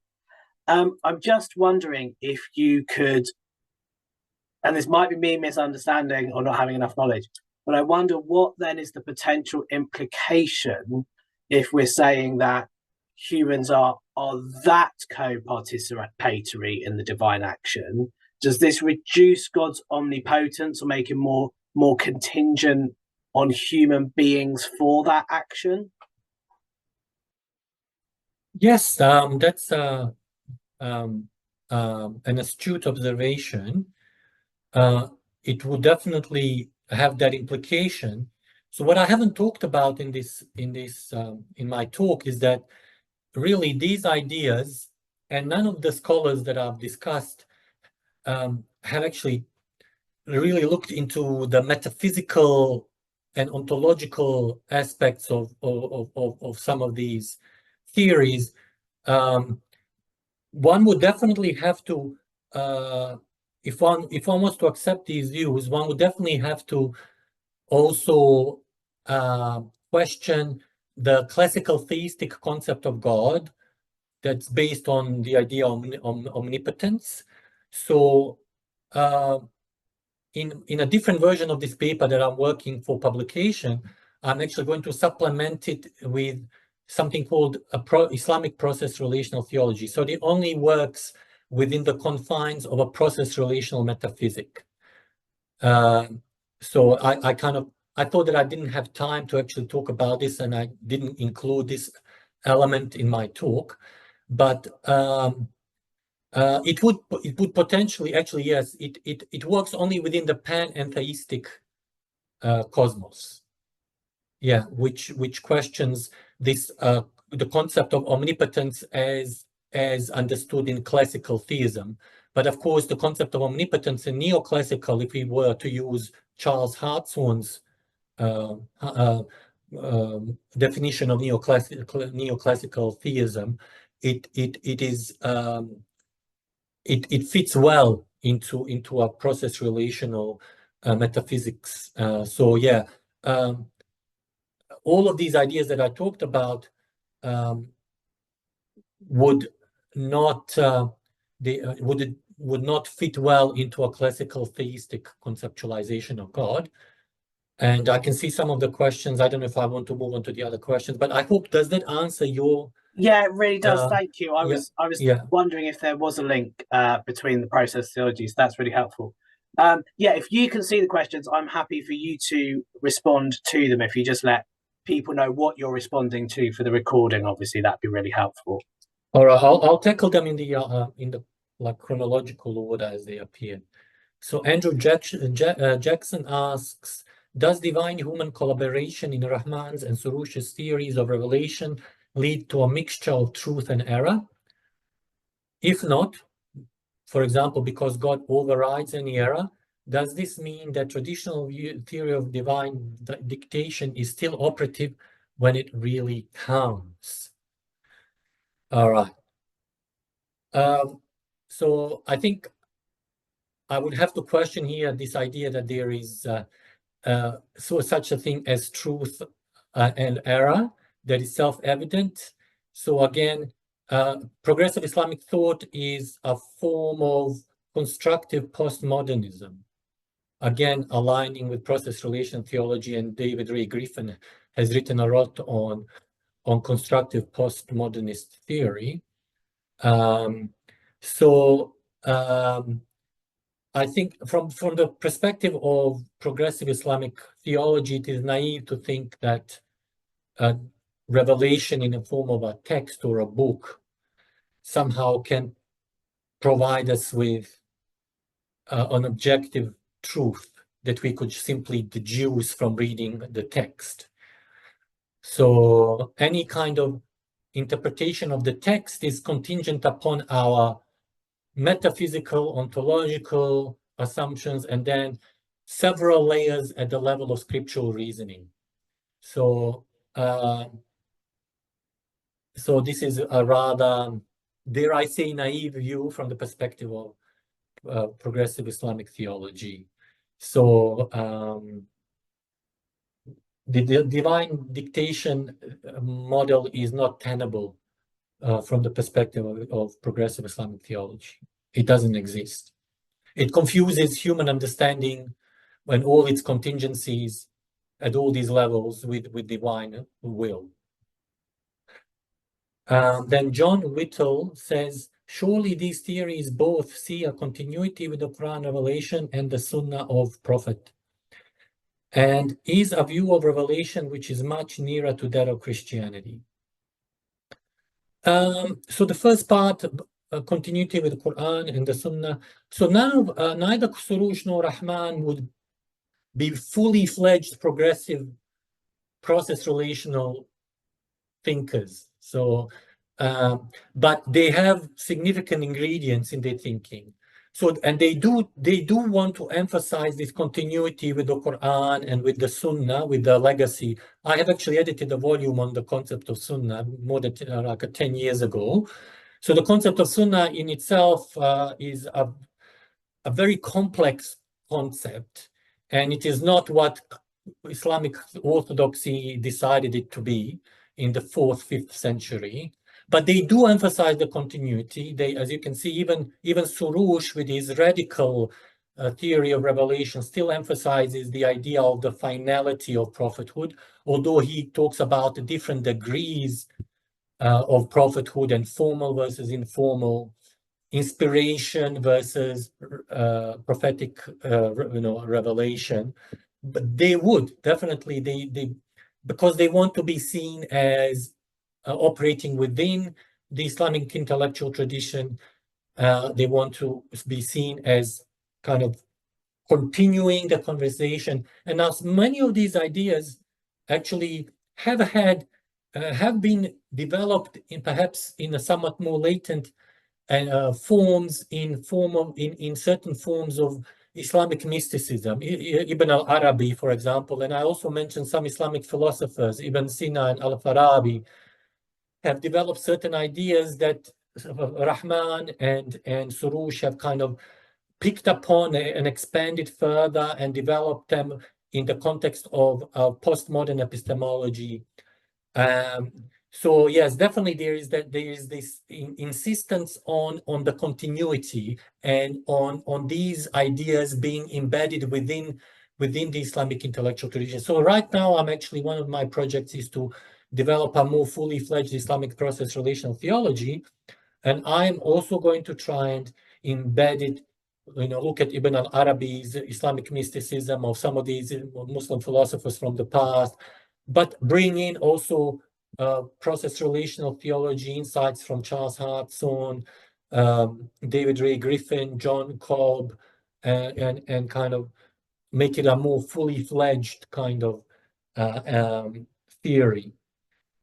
I'm just wondering if you could, and this might be me misunderstanding or not having enough knowledge, but I wonder what then is the potential implication if we're saying that humans are that co-participatory in the divine action. Does this reduce God's omnipotence or make him more contingent on human beings for that action? Yes, that's an astute observation. It would definitely have that implication. So what I haven't talked about in my talk is that really these ideas, and none of the scholars that I've discussed have actually really looked into the metaphysical and ontological aspects of some of these theories. One would definitely have to, if one wants to accept these views, one would definitely have to also question the classical theistic concept of God that's based on the idea of omnipotence. So in a different version of this paper that I'm working for publication, I'm actually going to supplement it with something called Islamic process relational theology. So it only works within the confines of a process relational metaphysic. So I thought that I didn't have time to actually talk about this, and I didn't include this element in my talk, but it would potentially, actually, yes, it works only within the panentheistic cosmos. Yeah, which questions this the concept of omnipotence as understood in classical theism. But of course, the concept of omnipotence in neoclassical, if we were to use Charles Hartshorne's definition of neoclassical theism, it fits well into a process relational metaphysics. So yeah, all of these ideas that I talked about would not would not fit well into a classical theistic conceptualization of God. And I can see some of the questions. I don't know if I want to move on to the other questions, but I hope, does that answer your... Yeah, it really does. Thank you. I was yeah. wondering if there was a link between the process theologies. That's really helpful. Yeah, if you can see the questions, I'm happy for you to respond to them. If you just let people know what you're responding to for the recording, obviously that'd be really helpful. All right, I'll tackle them in the like chronological order as they appear. So Andrew Jackson asks, does divine-human collaboration in Rahman's and Soroush's theories of revelation lead to a mixture of truth and error? If not, for example, because God overrides any error, does this mean that traditional theory of divine dictation is still operative when it really counts? All right. So I think I would have to question here this idea that there is such a thing as truth and error that is self-evident. So again, progressive Islamic thought is a form of constructive postmodernism. Again, aligning with process relation theology, and David Ray Griffin has written a lot on constructive postmodernist theory. I think from the perspective of progressive Islamic theology, it is naive to think that revelation in the form of a text or a book somehow can provide us with an objective truth that we could simply deduce from reading the text. So any kind of interpretation of the text is contingent upon our metaphysical, ontological assumptions, and then several layers at the level of scriptural reasoning. So, so this is a rather, dare I say, naive view from the perspective of progressive Islamic theology. So the divine dictation model is not tenable from the perspective of progressive Islamic theology. It doesn't exist. It confuses human understanding and all its contingencies at all these levels with divine will. Then John Whittle says, surely these theories both see a continuity with the Quran revelation and the Sunnah of Prophet, and is a view of revelation which is much nearer to that of Christianity. So the first part, continuity with the Quran and the Sunnah. So neither Soroush nor Rahman would be fully fledged progressive process relational thinkers. So, but they have significant ingredients in their thinking. So, and they do want to emphasize this continuity with the Quran and with the Sunnah, with the legacy. I have actually edited a volume on the concept of Sunnah more than like 10 years ago. So the concept of Sunnah in itself is a very complex concept, and it is not what Islamic orthodoxy decided it to be in the 4th, 5th century. But they do emphasize the continuity. They, as you can see, even Soroush with his radical theory of revelation still emphasizes the idea of the finality of prophethood, although he talks about the different degrees of prophethood and formal versus informal, inspiration versus prophetic revelation. But they would definitely, they because they want to be seen as operating within the Islamic intellectual tradition. They want to be seen as kind of continuing the conversation. And as many of these ideas actually have been developed in perhaps in a somewhat more latent forms in certain forms of Islamic mysticism, Ibn al-Arabi, for example, and I also mentioned some Islamic philosophers, Ibn Sina and al-Farabi, have developed certain ideas that Rahman and Soroush have kind of picked upon and expanded further and developed them in the context of postmodern epistemology. So yes, definitely there is this insistence on the continuity and on these ideas being embedded within the Islamic intellectual tradition. So right now, one of my projects is to develop a more fully fledged Islamic process relational theology, and I'm also going to try and embed it, look at Ibn al-Arabi's Islamic mysticism of some of these Muslim philosophers from the past, but bring in also process relational theology insights from Charles Hartson, David Ray Griffin, John Cobb, and kind of make it a more fully fledged kind of theory.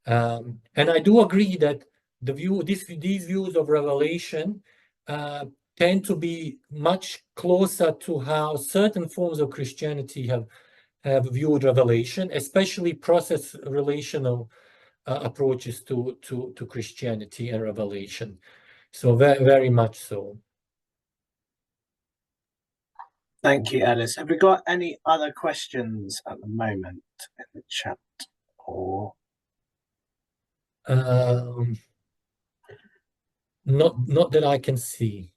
And I do agree that these views of revelation tend to be much closer to how certain forms of Christianity have viewed revelation, especially process relational approaches to Christianity and revelation. So very, very much so. Thank you, Adis. Have we got any other questions at the moment in the chat? Or not that I can see.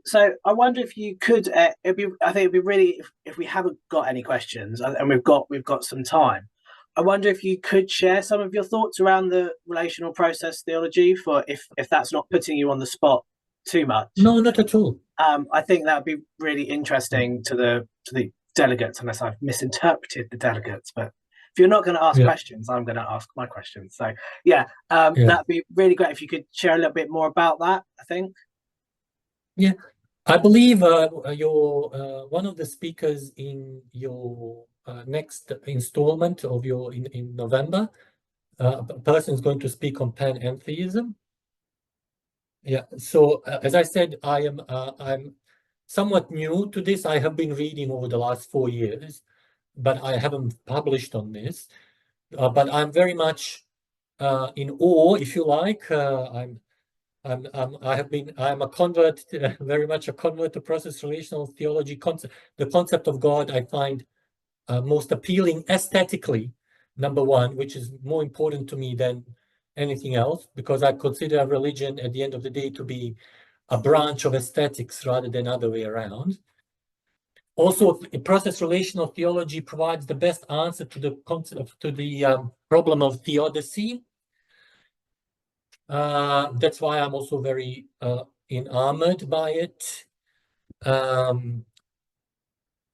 So I wonder if you could. I think it'd be really if we haven't got any questions and we've got some time. I wonder if you could share some of your thoughts around the relational process theology, for if that's not putting you on the spot too much. No, not at all. I think that would be really interesting to the delegates, unless I've misinterpreted the delegates. But if you're not going to ask questions, I'm going to ask my questions. So that'd be really great if you could share a little bit more about that, I think. Yeah, I believe your one of the speakers in your next installment of your in November, a person is going to speak on panentheism. Yeah, so as I said, I'm somewhat new to this. I have been reading over the last 4 years, but I haven't published on this. But I'm very much in awe, if you like. I'm a convert, very much a convert to process relational theology. The concept of God I find most appealing aesthetically, number one, which is more important to me than anything else, because I consider religion at the end of the day to be a branch of aesthetics rather than other way around. Also, process relational theology provides the best answer to the concept, to the problem of theodicy. That's why I'm also very enamored by it.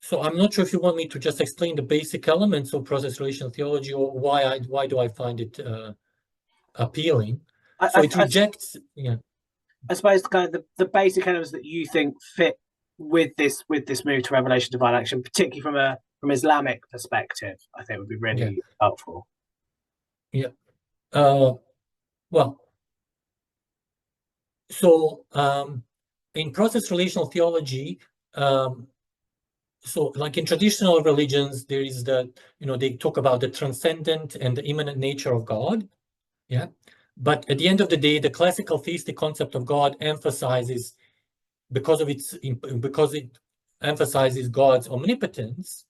So I'm not sure if you want me to just explain the basic elements of process relational theology, or why do I find it appealing. It rejects. I suppose kind of the basic elements that you think fit with this move to revelation divine action, particularly from Islamic perspective, I think would be really helpful. Yeah. Well. So in process relational theology, so like in traditional religions, there is they talk about the transcendent and the immanent nature of God. Yeah. But at the end of the day, the classical theistic concept of God emphasizes, because it emphasizes God's omnipotence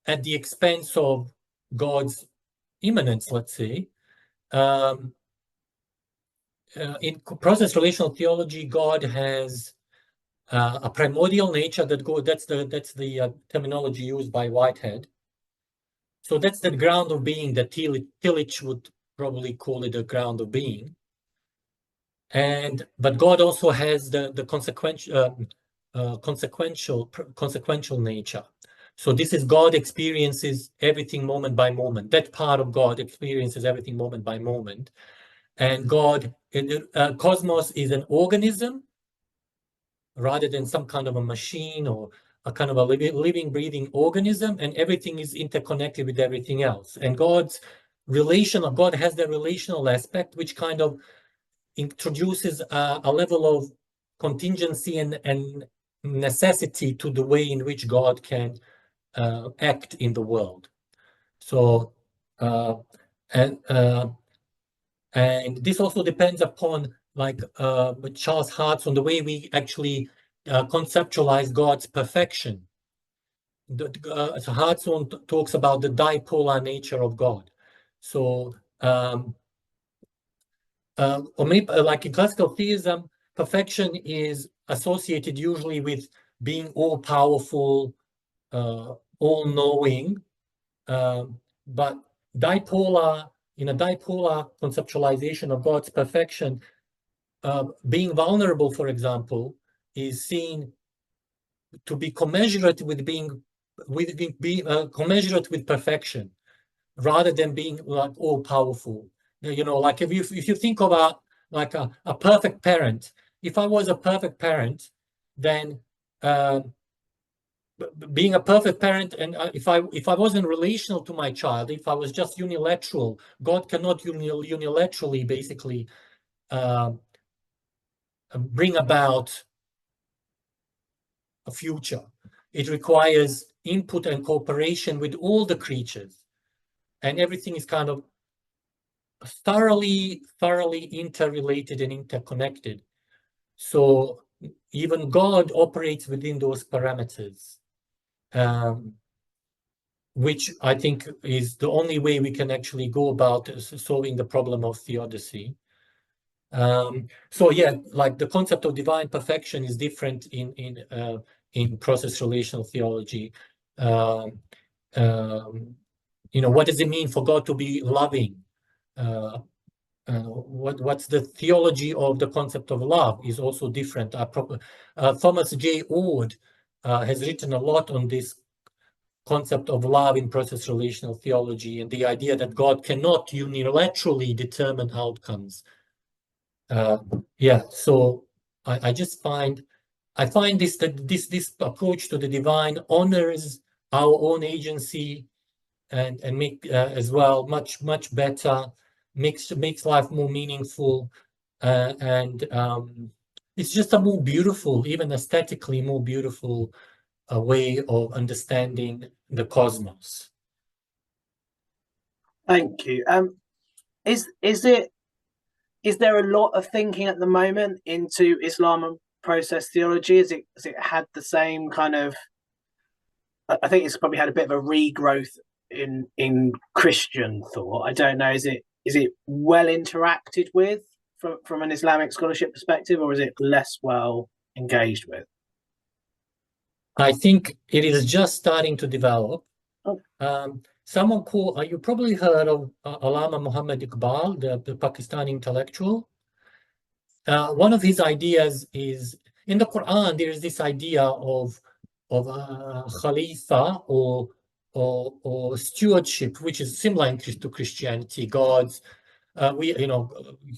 at the expense of God's immanence, let's say. In process relational theology, God has a primordial nature that's the terminology used by Whitehead. So that's the ground of being that Tillich would probably call it the ground of being. But God also has the consequential nature. So this is God experiences everything moment by moment. That part of God experiences everything moment by moment. And God, cosmos is an organism rather than some kind of a machine or a kind of a living, breathing organism, and everything is interconnected with everything else. And God has the relational aspect, which kind of introduces a level of contingency and necessity to the way in which God can act in the world. So, and this also depends upon, like Charles Hart's, on the way we actually conceptualize God's perfection. So Hartson talks about the dipolar nature of God. So, or maybe like in classical theism, perfection is associated usually with being all-powerful, all-knowing, but in a dipolar conceptualization of God's perfection, being vulnerable, for example, is seen to be commensurate with commensurate with perfection, rather than being like all-powerful. You know, like if you think of a perfect parent, if I was a perfect parent, then being a perfect parent, and if I wasn't relational to my child, if I was just unilateral, God cannot unilaterally basically bring about a future. It requires input and cooperation with all the creatures, and everything is kind of thoroughly interrelated and interconnected. So even God operates within those parameters, which I think is the only way we can actually go about solving the problem of theodicy. So yeah, like the concept of divine perfection is different in process relational theology. You know, what does it mean for God to be loving? What's the theology of the concept of love is also different. Thomas J. Ord has written a lot on this concept of love in process relational theology, and the idea that God cannot unilaterally determine outcomes. Yeah, so I find this approach to the divine honors our own agency and make as well much better, makes life more meaningful, and it's just a more beautiful, even aesthetically more beautiful way of understanding the cosmos. Thank you. Is there a lot of thinking at the moment into Islam and process theology? Has it had the same kind of? I think it's probably had a bit of a regrowth in Christian thought. I don't know. Is it well interacted with from an Islamic scholarship perspective, or is it less well engaged with? I think it is just starting to develop. Oh. Someone called, you probably heard of Allama Muhammad Iqbal, the Pakistani intellectual. One of his ideas is, in the Qur'an, there is this idea of Khalifa or stewardship, which is similar to Christianity. Gods,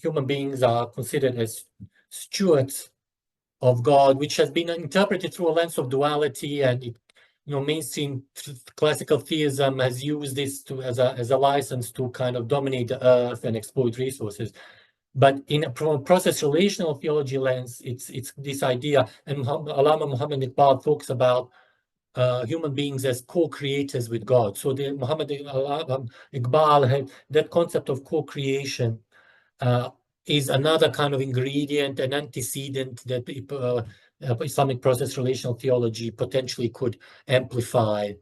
human beings are considered as stewards of God, which has been interpreted through a lens of duality, and mainstream classical theism has used this as a license to kind of dominate the earth and exploit resources. But from a process relational theology lens, it's this idea, and Allama Muhammad Iqbal talks about human beings as co-creators with God. So the Muhammad Iqbal had that concept of co-creation is another kind of ingredient, an antecedent that Islamic process relational theology potentially could amplify.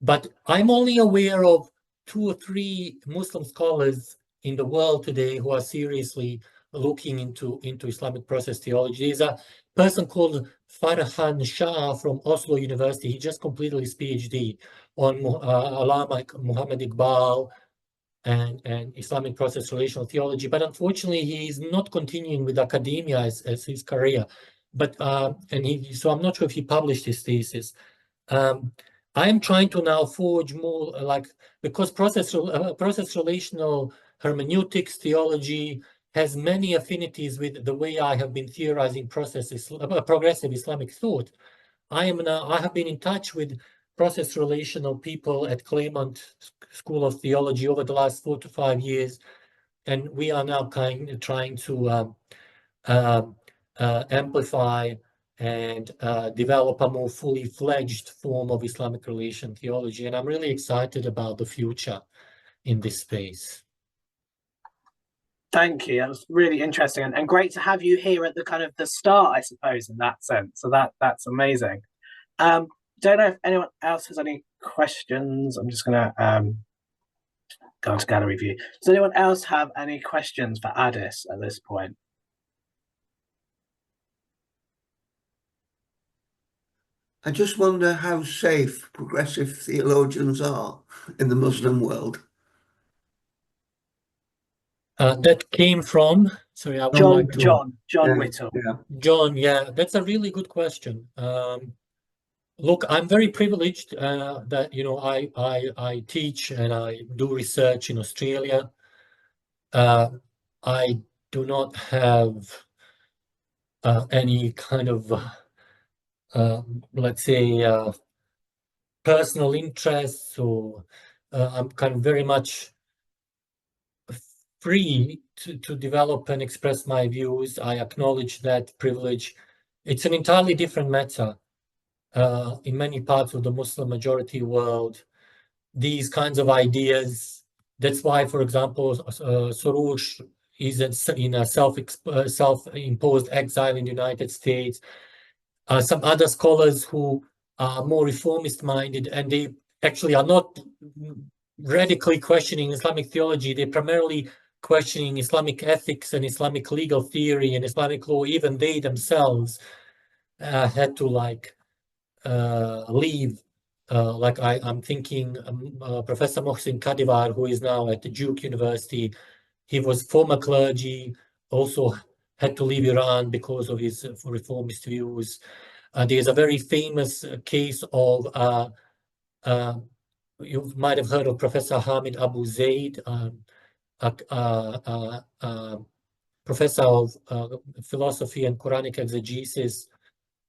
But I'm only aware of 2 or 3 Muslim scholars in the world today who are seriously looking into Islamic process theology. There's a person called Farhan Shah from Oslo University. He just completed his PhD on Allama Muhammad Iqbal and Islamic process relational theology, but unfortunately he is not continuing with academia as his career. But so I'm not sure if he published his thesis. I am trying to now forge more because process relational hermeneutics theology has many affinities with the way I have been theorizing progressive Islamic thought. I have been in touch with process relational people at Claremont School of Theology over the last 4 to 5 years, and we are now trying to amplify and develop a more fully fledged form of Islamic relation theology. And I'm really excited about the future in this space. Thank you. That was really interesting and great to have you here at the kind of the start, I suppose, in that sense. So that's amazing. Don't know if anyone else has any questions. I'm just gonna go into gallery view. Does anyone else have any questions for Adis at this point? I just wonder how safe progressive theologians are in the Muslim world. That came from, sorry, I would like to... John Whittle. Yeah. John, yeah, that's a really good question. Look, I'm very privileged that, you know, I teach and I do research in Australia. I do not have any kind of, let's say, personal interests, or I'm kind of very much free to develop and express my views. I acknowledge that privilege. It's an entirely different matter in many parts of the Muslim majority world. These kinds of ideas, that's why, for example, Soroush is in a self-imposed exile in the United States. Some other scholars who are more reformist-minded, and they actually are not radically questioning Islamic theology. They're primarily questioning Islamic ethics and Islamic legal theory and Islamic law. Even they themselves had to leave. I'm thinking Professor Mohsin Kadivar, who is now at the Duke University. He was former clergy, also had to leave Iran because of his reformist views. There's a very famous case of, you might have heard of Professor Hamid Abu Zaid, professor of philosophy and Quranic exegesis,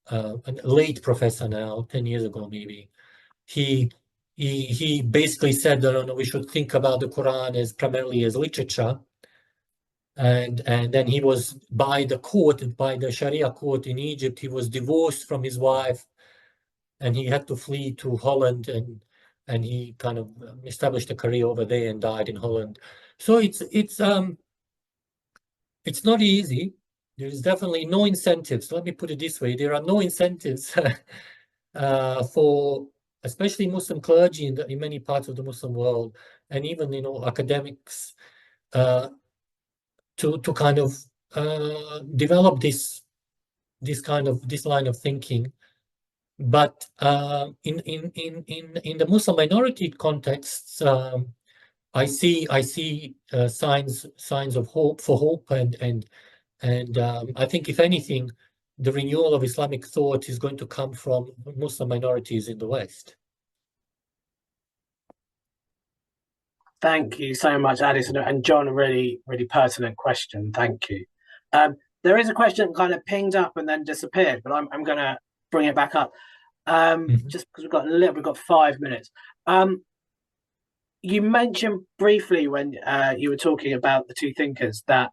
a late professor now, 10 years ago maybe. He basically said that we should think about the Quran as primarily as literature. And then he was by the Sharia court in Egypt, he was divorced from his wife, and he had to flee to Holland, and he kind of established a career over there and died in Holland. So it's not easy. There is definitely no incentives. Let me put it this way: there are no incentives for especially Muslim clergy in many parts of the Muslim world, and even academics, to kind of develop this line of thinking. But in the Muslim minority contexts, I see signs of hope, and I think, if anything, the renewal of Islamic thought is going to come from Muslim minorities in the West. Thank you so much, Adis, and John. A really, really pertinent question. Thank you. There is a question kind of pinged up and then disappeared, but I'm going to bring it back up just because we've got 5 minutes. You mentioned briefly when you were talking about the two thinkers that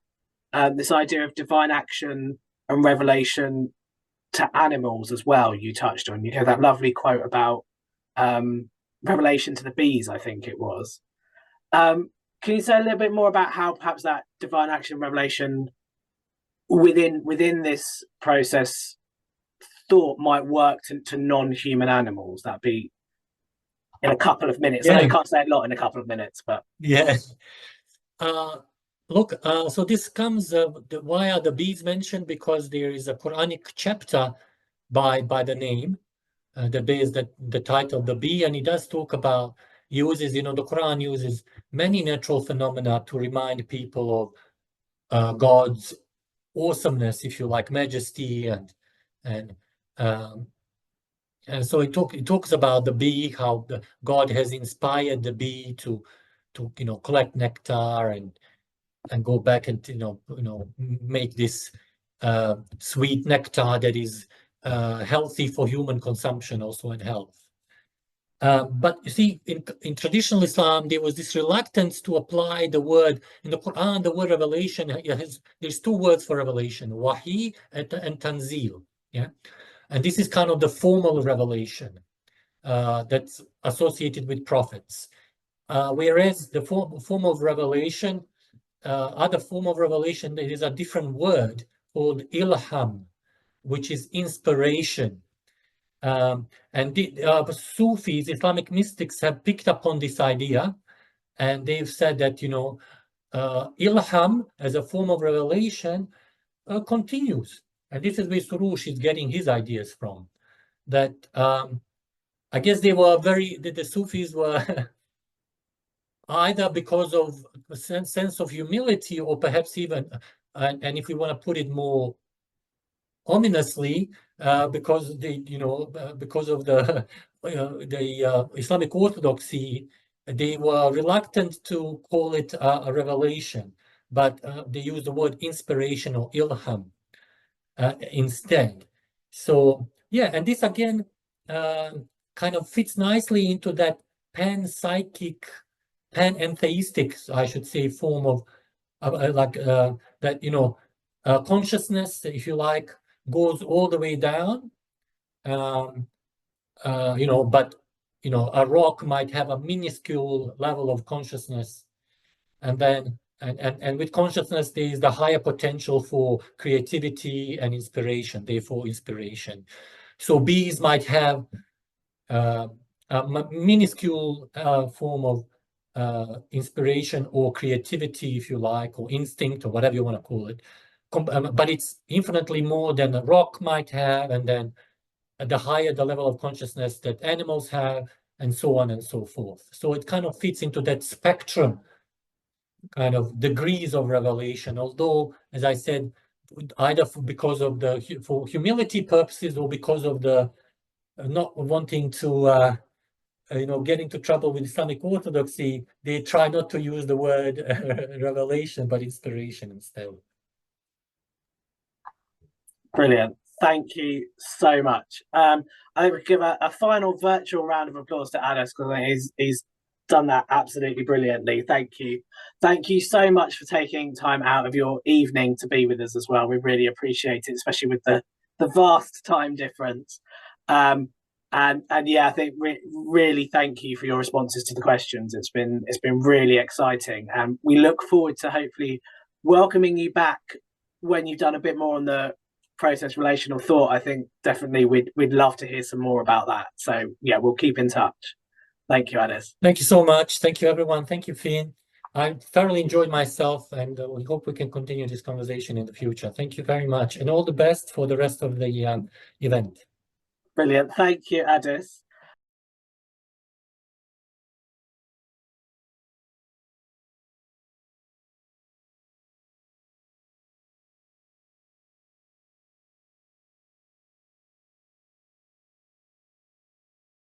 this idea of divine action and revelation to animals as well, you touched on. You had that lovely quote about revelation to the bees, I think it was. Can you say a little bit more about how perhaps that divine action revelation within this process thought might work to non-human animals? That'd be in a couple of minutes. Yeah. I know you can't say a lot in a couple of minutes, but yeah. Look, so this comes why are the bees mentioned? Because there is a Quranic chapter by the name that bears the title, the bee, and it does talk about the Quran uses many natural phenomena to remind people of God's awesomeness, if you like, majesty, and And so it talks about the bee, how God has inspired the bee to collect nectar and go back and make this sweet nectar that is healthy for human consumption also and health. But you see, in traditional Islam, there was this reluctance to apply the word. In the Quran, the word revelation, there's two words for revelation, wahi and tanzil. Yeah, and this is kind of the formal revelation that's associated with prophets. Whereas the form of revelation, other form of revelation, there is a different word called ilham, which is inspiration. And the Sufis, Islamic mystics, have picked up on this idea, and they've said that ilham as a form of revelation continues, and this is where Soroush is getting his ideas from. That I guess they were the Sufis were either because of a sense of humility, or perhaps even, and if we want to put it more ominously, because because of the Islamic orthodoxy, they were reluctant to call it a revelation, but they use the word inspiration or ilham instead. So yeah, and this again kind of fits nicely into that panpsychic, panentheistic, I should say, form of that consciousness, if you like, goes all the way down, but a rock might have a minuscule level of consciousness, and then and with consciousness there is the higher potential for creativity and inspiration, therefore inspiration. So bees might have a minuscule form of inspiration or creativity, if you like, or instinct, or whatever you want to call it, but it's infinitely more than a rock might have, and then the higher the level of consciousness that animals have, and so on and so forth. So it kind of fits into that spectrum kind of degrees of revelation, although, as I said, either because of for humility purposes, or because of the not wanting to get into trouble with Islamic orthodoxy, they try not to use the word revelation, but inspiration instead. Brilliant. Thank you so much. I think we give a final virtual round of applause to Adis, because he's done that absolutely brilliantly. Thank you. Thank you so much for taking time out of your evening to be with us as well. We really appreciate it, especially with the vast time difference. And yeah, I think really thank you for your responses to the questions. It's been really exciting, and we look forward to hopefully welcoming you back when you've done a bit more on the process relational thought. I think definitely we'd love to hear some more about that. So yeah, we'll keep in touch. Thank you, Adis. Thank you so much. Thank you, everyone. Thank you, Finn. I thoroughly enjoyed myself, and we hope we can continue this conversation in the future. Thank you very much, and all the best for the rest of the event. Brilliant. Thank you, Adis.